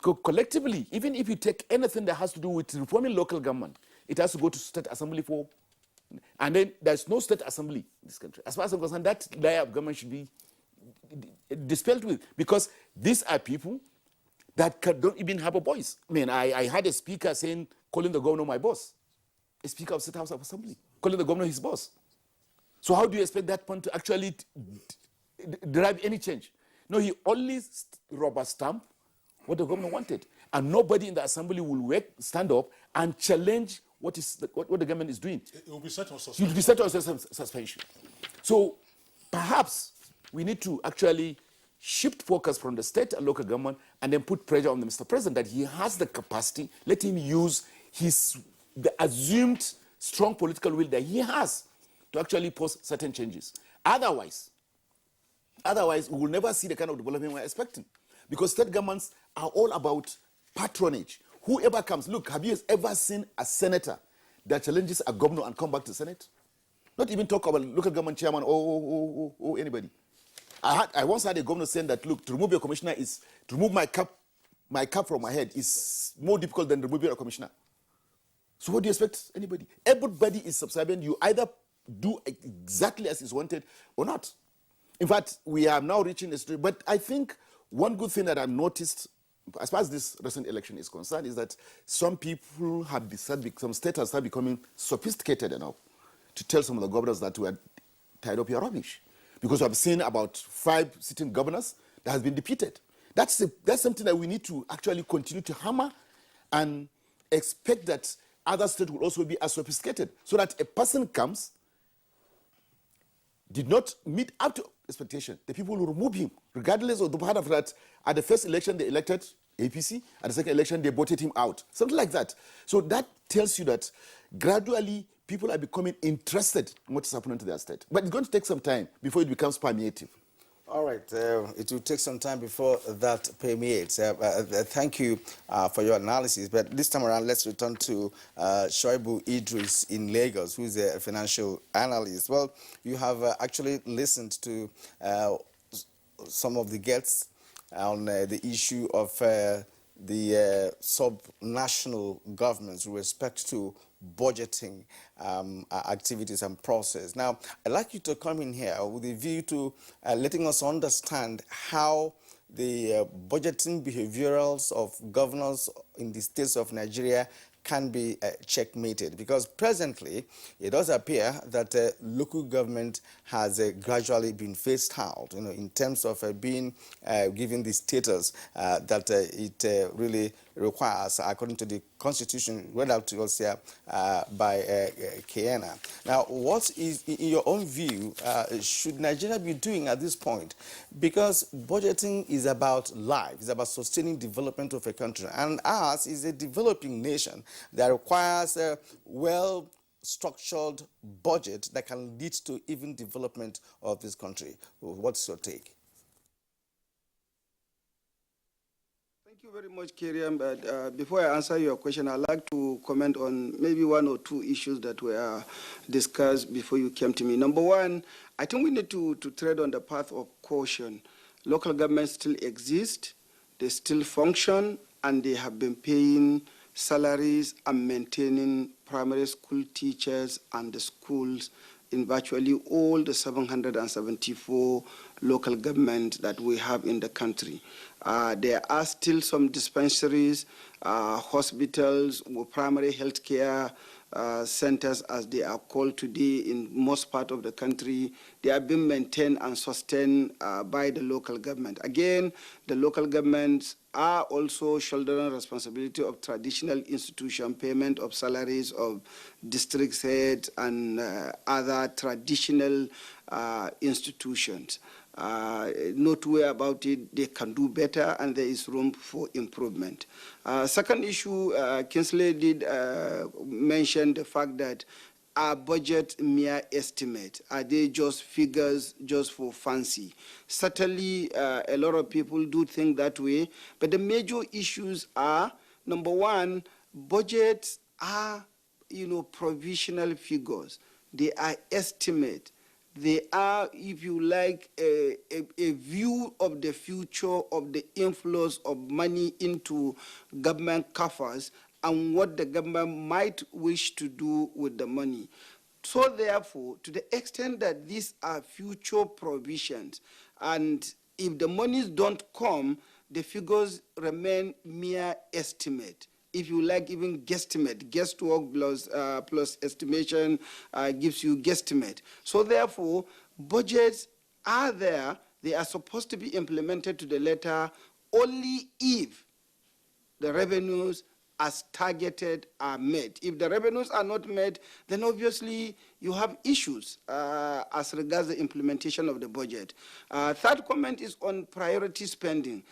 Collectively, even if you take anything that has to do with reforming local government, it has to go to state assembly for, and then there's no state assembly in this country. As far as I'm concerned, that layer of government should be dispelled with, because these are people that don't even have a voice. I mean, I had a speaker saying, calling the governor my boss, a speaker of state house of assembly, calling the governor his boss. So how do you expect that one to actually derive any change? No, he only rubber stamp what the governor wanted, and nobody in the assembly will stand up and challenge what the government is doing. It will be set on suspension. It will be set on suspension. So perhaps we need to actually shift focus from the state and local government and then put pressure on the Mr. President that he has the capacity. Let him use the assumed strong political will that he has to actually pose certain changes. Otherwise, we will never see the kind of development we're expecting, because state governments are all about patronage. Whoever comes, look, have you ever seen a senator that challenges a governor and come back to the Senate? Not even talk about local government chairman or anybody. I once had a governor saying that, look, to remove your commissioner is, to remove my cap from my head is more difficult than removing a commissioner. So what do you expect anybody? Everybody is subservient. You either do exactly as is wanted or not. In fact, we are now reaching a stage, but I think one good thing that I've noticed as far as this recent election is concerned is that some people have decided, some states have started becoming sophisticated enough to tell some of the governors that we are tied up your rubbish. Because I've seen about 5 sitting governors that has been defeated. That's something that we need to actually continue to hammer and expect that other states will also be as sophisticated, so that a person comes, did not meet up to expectation, the people will remove him, regardless of the part of that. At the first election, they elected APC. At the second election, they voted him out. Something like that. So that tells you that gradually people are becoming interested in what is happening to their state. But it's going to take some time before it becomes permeative. All right, it will take some time before that permeates. Thank you for your analysis. But this time around, let's return to Shoaibu Idris in Lagos, who is a financial analyst. Well, you have actually listened to some of the guests on the issue of the subnational governments with respect to budgeting activities and process. Now, I'd like you to come in here with a view to letting us understand how the budgeting behaviorals of governors in the states of Nigeria can be checkmated, because presently it does appear that local government has gradually been phased out, in terms of being given the status that it really requires according to the constitution read out to us here by Kiana. Now, what is, in your own view, should Nigeria be doing at this point? Because budgeting is about life, it's about sustaining development of a country, and ours is a developing nation that requires a well-structured budget that can lead to even development of this country. What's your take? Thank you very much, Kiriam. But before I answer your question, I'd like to comment on maybe 1 or 2 issues that were discussed before you came to me. Number 1, I think we need to tread on the path of caution. Local governments still exist, they still function, and they have been paying salaries and maintaining primary school teachers and the schools in virtually all the 774 local governments that we have in the country. There are still some dispensaries, hospitals, primary health care centers, as they are called today in most part of the country. They are being maintained and sustained by the local government. Again, the local governments are also shouldering responsibility of traditional institution, payment of salaries of district heads and other traditional institutions. Not worry about it, they can do better and there is room for improvement. Second issue, Kingsley did mention the fact that are budget mere estimate? Are they just figures just for fancy? Certainly, a lot of people do think that way, but the major issues are, number one, budgets are, provisional figures. They are estimate. They are, if you like, a view of the future of the inflows of money into government coffers and what the government might wish to do with the money. So therefore, to the extent that these are future provisions, and if the monies don't come, the figures remain mere estimate. If you like, even guesstimate, guesswork plus estimation gives you guesstimate. So therefore, budgets are there. They are supposed to be implemented to the letter only if the revenues as targeted are met. If the revenues are not met, then obviously you have issues as regards the implementation of the budget. Third comment is on priority spending.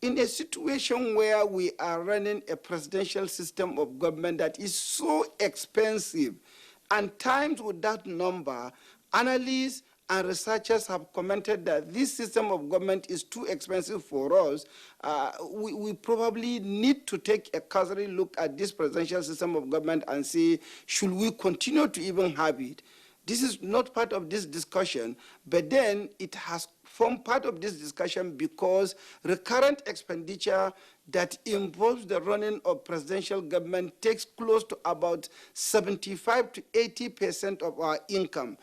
In a situation where we are running a presidential system of government that is so expensive, and times with that number, analysts and researchers have commented that this system of government is too expensive for us. We probably need to take a cursory look at this presidential system of government and see, should we continue to even have it? This is not part of this discussion, but then it has formed part of this discussion because recurrent expenditure that involves the running of presidential government takes close to about 75 to 80% of our income.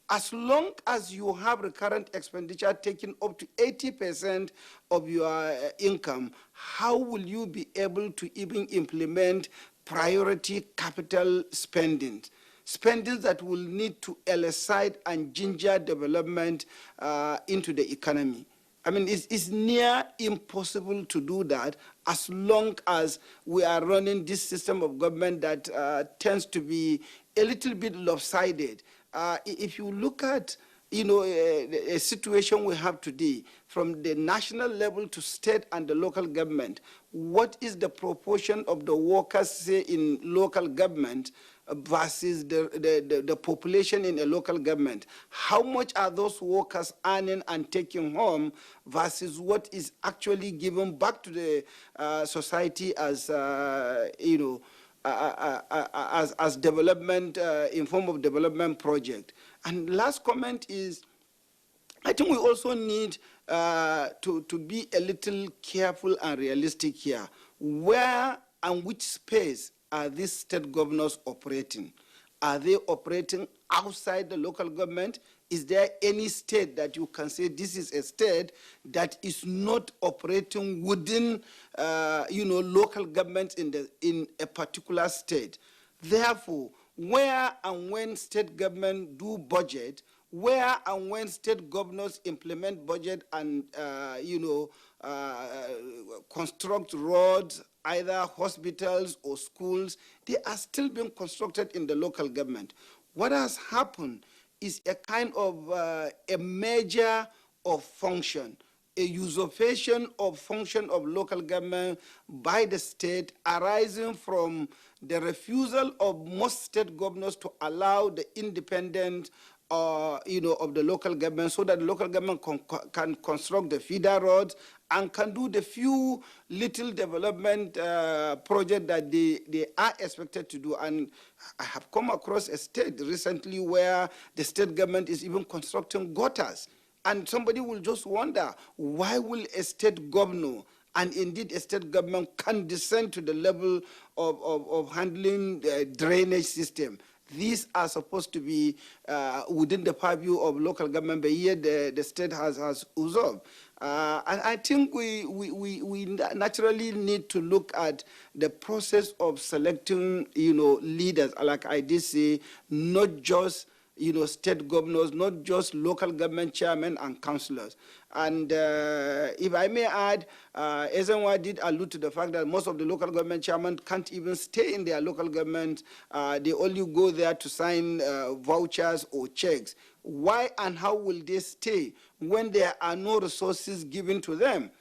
As long as you have recurrent expenditure taking up to 80% of your income, how will you be able to even implement priority capital spending? Spending that will need to elicit and ginger development into the economy. I mean, it's near impossible to do that as long as we are running this system of government that tends to be a little bit lopsided. If you look at a situation we have today, from the national level to state and the local government, what is the proportion of the workers, say, in local government versus the population in a local government? How much are those workers earning and taking home versus what is actually given back to the society as, as development, in form of development project? And last comment is, I think we also need to be a little careful and realistic here. Where and which space are these state governors operating? Are they operating outside the local government? Is there any state that you can say this is a state that is not operating within, local government in a particular state? Therefore, where and when state government do budget, where and when state governors implement budget and, construct roads, either hospitals or schools, they are still being constructed in the local government. What has happened is a kind of a measure of function, a usurpation of function of local government by the state arising from the refusal of most state governors to allow the independent of the local government, so that the local government can construct the feeder roads and can do the few little development projects that they are expected to do. And I have come across a state recently where the state government is even constructing gutters. And somebody will just wonder, why will a state governor and indeed a state government condescend to the level of handling the drainage system? these are supposed to be within the purview of local government, but yet the state has usurped. And I think we naturally need to look at the process of selecting, leaders, like I did say, not just state governors, not just local government chairmen and councillors. And if I may add, Ezenwa did allude to the fact that most of the local government chairmen can't even stay in their local government. They only go there to sign vouchers or checks. Why and how will they stay when there are no resources given to them?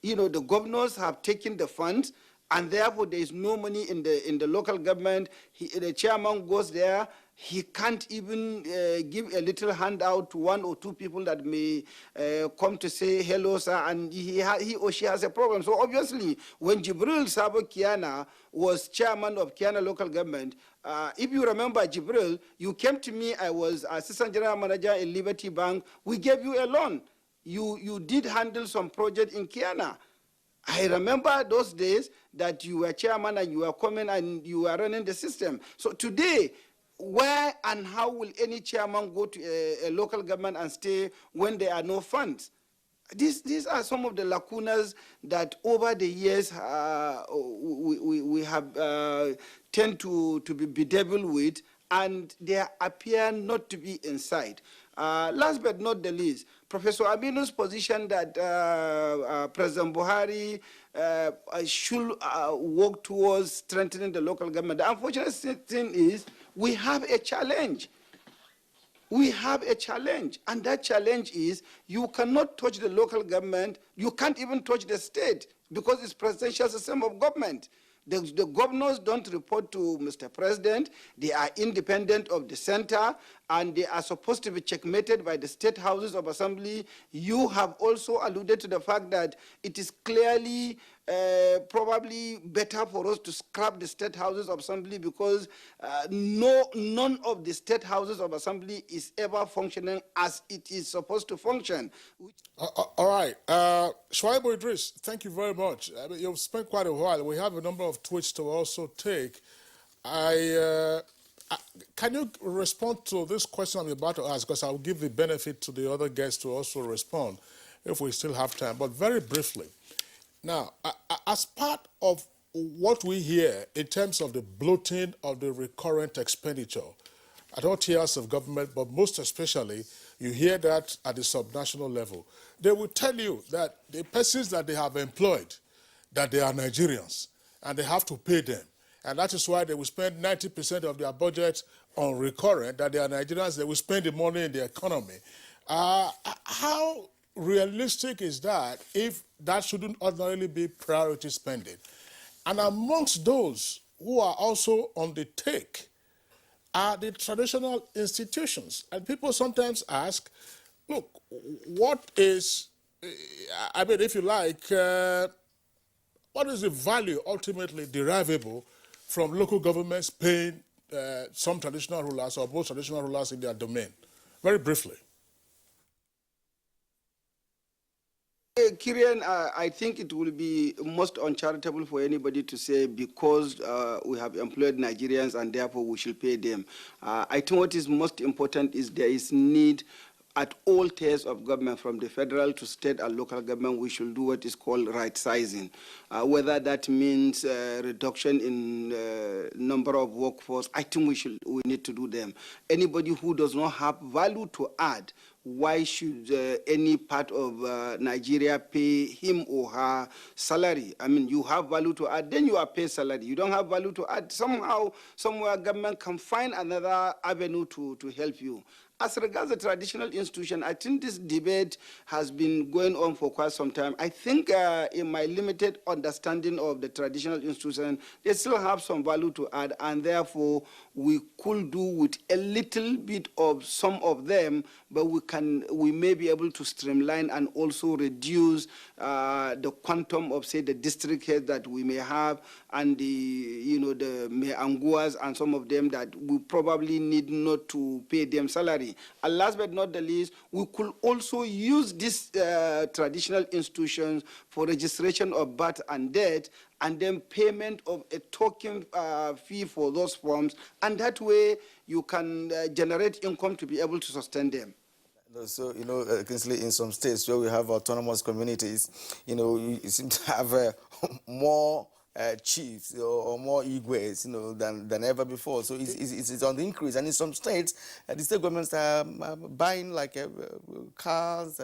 The governors have taken the funds, and therefore there is no money in the local government. The chairman goes there. He can't even give a little handout to one or two people that may come to say hello, sir, and he or she has a problem. So obviously, when Jibril Sabo Kiana was chairman of Kiana local government, if you remember Jibril, you came to me, I was assistant general manager in Liberty Bank. We gave you a loan. You did handle some project in Kiana. I remember those days that you were chairman and you were coming and you were running the system. So today, where and how will any chairman go to a local government and stay when there are no funds? These are some of the lacunas that over the years we have tend to be bedeviled with, and they appear not to be in sight. Last but not the least, Professor Aminu's position that President Buhari should work towards strengthening the local government. The unfortunate thing is we have a challenge. We have a challenge, and that challenge is you cannot touch the local government, you can't even touch the state because it's presidential system of government. The governors don't report to Mr. President. They are independent of the center, and they are supposed to be checkmated by the state houses of assembly. You have also alluded to the fact that it is clearly probably better for us to scrap the state houses of assembly because none of the state houses of assembly is ever functioning as it is supposed to function. All right. Shuaibu Idris, thank you very much. I mean, you've spent quite a while. We have a number of tweets to also take. Can you respond to this question I'm about to ask? Because I'll give the benefit to the other guests to also respond if we still have time. But very briefly, now, as part of what we hear in terms of the bloating of the recurrent expenditure at all tiers of government, but most especially, you hear that at the subnational level. They will tell you that the persons that they have employed, that they are Nigerians, and they have to pay them. And that is why they will spend 90% of their budget on recurrent, that they are Nigerians, they will spend the money in the economy. How realistic is that if that shouldn't ordinarily be priority spending? And amongst those who are also on the take are the traditional institutions. And people sometimes ask, look, what is, I mean, if you like, what is the value ultimately derivable from local governments paying some traditional rulers or both traditional rulers in their domain? Very briefly. Kirian, I think it will be most uncharitable for anybody to say because we have employed Nigerians and therefore we should pay them. I think what is most important is there is need at all tiers of government, from the federal to state and local government. We should do what is called right sizing. Whether that means reduction in number of workforce, I think we need to do them. Anybody who does not have value to add, why should any part of Nigeria pay him or her salary? I mean, you have value to add, then you are paid salary. You don't have value to add, somehow, somewhere government can find another avenue to help you. As regards the traditional institution, I think this debate has been going on for quite some time. I think in my limited understanding of the traditional institution, they still have some value to add, and therefore we could do with a little bit of some of them, but we may be able to streamline and also reduce the quantum of, say, the district heads that we may have, and the Meanguas and some of them that we probably need not to pay them salary. And last but not the least, we could also use these traditional institutions for registration of birth and death, and then payment of a token fee for those forms. And that way, you can generate income to be able to sustain them. So, Kingsley, in some states where we have autonomous communities, you seem to have more chiefs or more igwes, than ever before. So it's on the increase. And in some states, the state governments are buying cars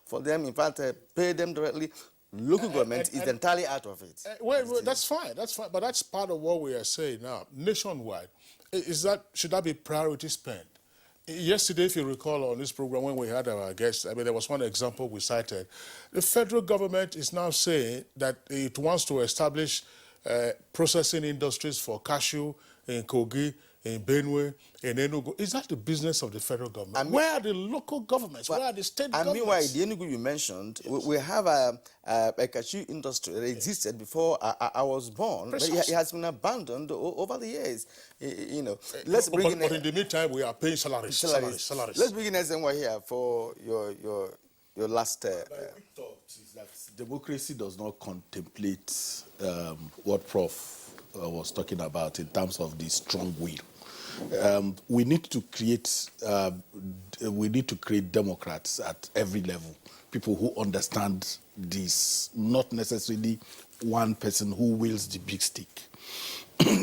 for them. In fact, pay them directly. Local government is entirely out of it. Well, that's fine. But that's part of what we are saying now. Nationwide, should that be priority spend? Yesterday, if you recall on this program when we had our guests, there was one example we cited. The federal government is now saying that it wants to establish processing industries for cashew in Kogi, in Benue, in Enugu. Is that the business of the federal government? Where are the local governments? Where are the state governments? And meanwhile, the Enugu you mentioned, we have a cashew industry that existed before I was born, but it has been abandoned over the years. Let's bring in. But in the meantime, we are paying salaries. Let's bring in SNY here for your last. My quick thought is that democracy does not contemplate what Prof was talking about in terms of the strong will. We need to create democrats at every level, people who understand this, not necessarily one person who wields the big stick.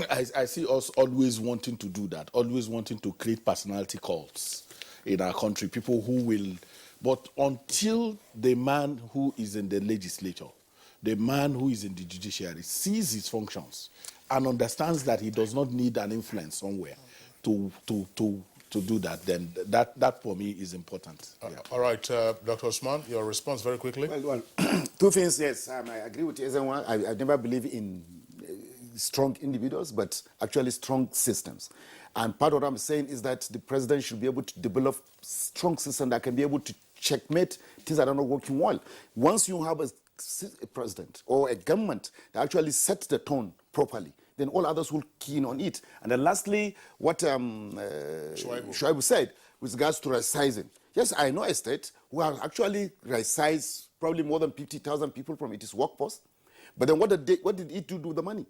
I see us always wanting to do that, always wanting to create personality cults in our country, people who will, but until the man who is in the legislature, the man who is in the judiciary sees his functions and understands that he does not need an influence somewhere to do that, then that for me is important. All right, Dr. Osman, your response very quickly. Well, two things, yes. I agree with everyone. I never believe in strong individuals, but actually strong systems. And part of what I'm saying is that the president should be able to develop strong systems that can be able to checkmate things that are not working well. Once you have a president or a government that actually sets the tone properly, then all others will key in on it. And then lastly, what Shuaibu said with regards to right-sizing. Yes, I know a state who have actually right-sized probably more than 50,000 people from its workforce. But then what did it do with the money?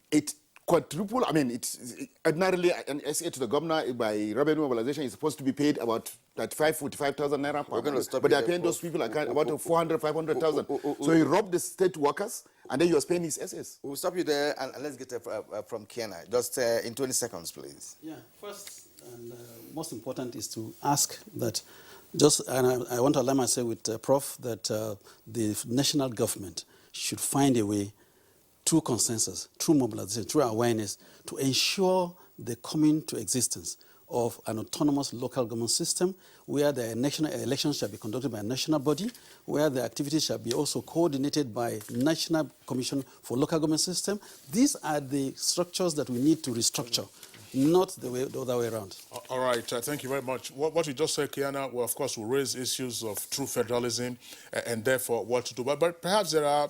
It quadruple. I mean, it's ordinarily an SA to the governor by revenue mobilization is supposed to be paid about 45,000 naira per month. But they're paying those people about 400, 500,000. So he robbed the state workers, and then he was paying his SS. We'll stop you there, and let's get from Kiana. Just in 20 seconds, please. Yeah, first and most important is to ask that, and I want to align myself with Prof, that the national government should find a way through consensus, through mobilization, through awareness, to ensure the coming to existence of an autonomous local government system where the national elections shall be conducted by a national body, where the activities shall be also coordinated by National Commission for Local Government System. These are the structures that we need to restructure, not the other way around. All right, thank you very much. What you just said, Kiana, well, of course, will raise issues of true federalism and therefore what to do. But perhaps there are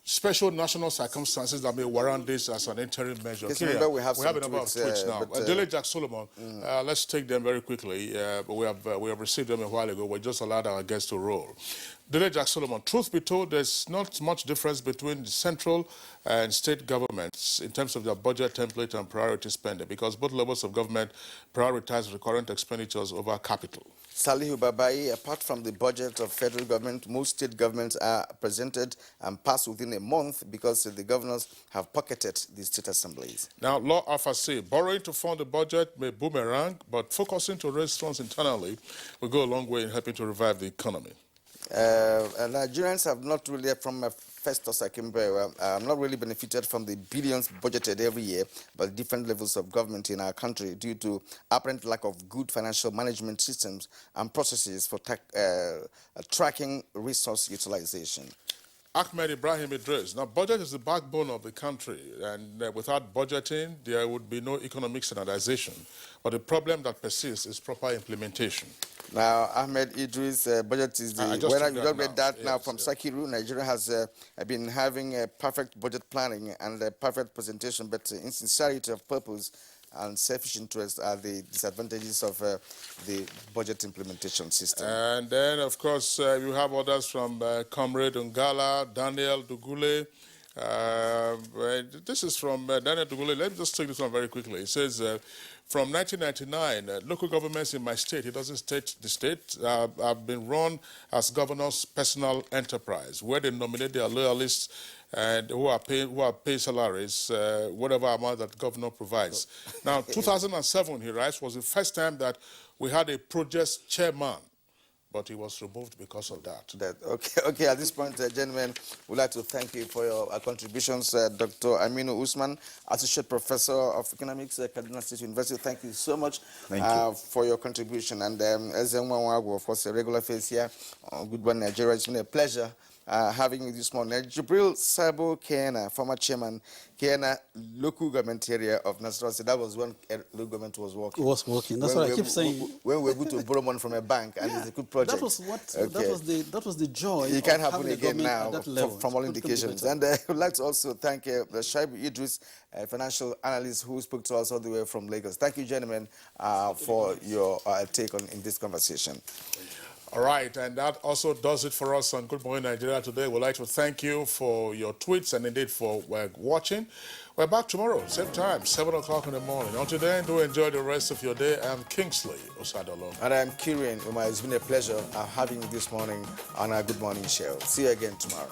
special national circumstances that may warrant this as an interim measure. Remember, we have a number of tweets now. Dele Jack Solomon, let's take them very quickly. We have received them a while ago. We just allowed our guests to roll. Dele Jack Solomon, truth be told, there's not much difference between the central and state governments in terms of their budget template and priority spending, because both levels of government prioritize recurrent expenditures over capital. Salihu Babai, apart from the budget of federal government, most state governments are presented and passed within a month because the governors have pocketed the state assemblies. Now, Law Alpha say, borrowing to fund the budget may boomerang, but focusing to raise funds internally will go a long way in helping to revive the economy. Nigerians have not really, from Festus Akimbe, not really benefited from the billions budgeted every year by different levels of government in our country due to apparent lack of good financial management systems and processes for tracking resource utilization. Ahmed Ibrahim Idris. Now, budget is the backbone of the country, and without budgeting, there would be no economic standardization. But the problem that persists is proper implementation. Now, Ahmed Idris, budget is the... When you don't read that now from Sakiru, Nigeria has been having a perfect budget planning and a perfect presentation, but insincerity of purpose and selfish interest are the disadvantages of the budget implementation system. And then, of course, you have others from Comrade Ungala, Daniel Dugule, This is from Daniel Dugule. Let me just take this one very quickly. It says, from 1999, local governments in my state, it doesn't state the state, have been run as governor's personal enterprise, where they nominate their loyalists and who are paid salaries, whatever amount that governor provides. Now, 2007, he writes, was the first time that we had a project chairman, but he was removed because of that. Okay. At this point, gentlemen, we'd like to thank you for your contributions. Dr. Aminu Usman, Associate Professor of Economics at Kaduna State University, thank you so much for your contribution. And as of course, a regular face here on Good Morning Nigeria, it's been a pleasure having you this morning. Jibril Sabo Kena, former chairman, Kena local government area of Nasarawa State. That was when local government was working. That's what I keep saying. When we were able to borrow money from a bank, and it's a good project. That was what. That was the joy. It can't happen again now, from all indications. And I would like to also thank Shaibu Idris, a financial analyst who spoke to us all the way from Lagos. Thank you, gentlemen, for your take in this conversation. All right, and that also does it for us on Good Morning Nigeria today. We'd like to thank you for your tweets and indeed for watching. We're back tomorrow, same time, 7 o'clock in the morning. Until then, do enjoy the rest of your day. I'm Kingsley Osadolo. And I'm Kirian Umar. It's been a pleasure having you this morning on our Good Morning Show. See you again tomorrow.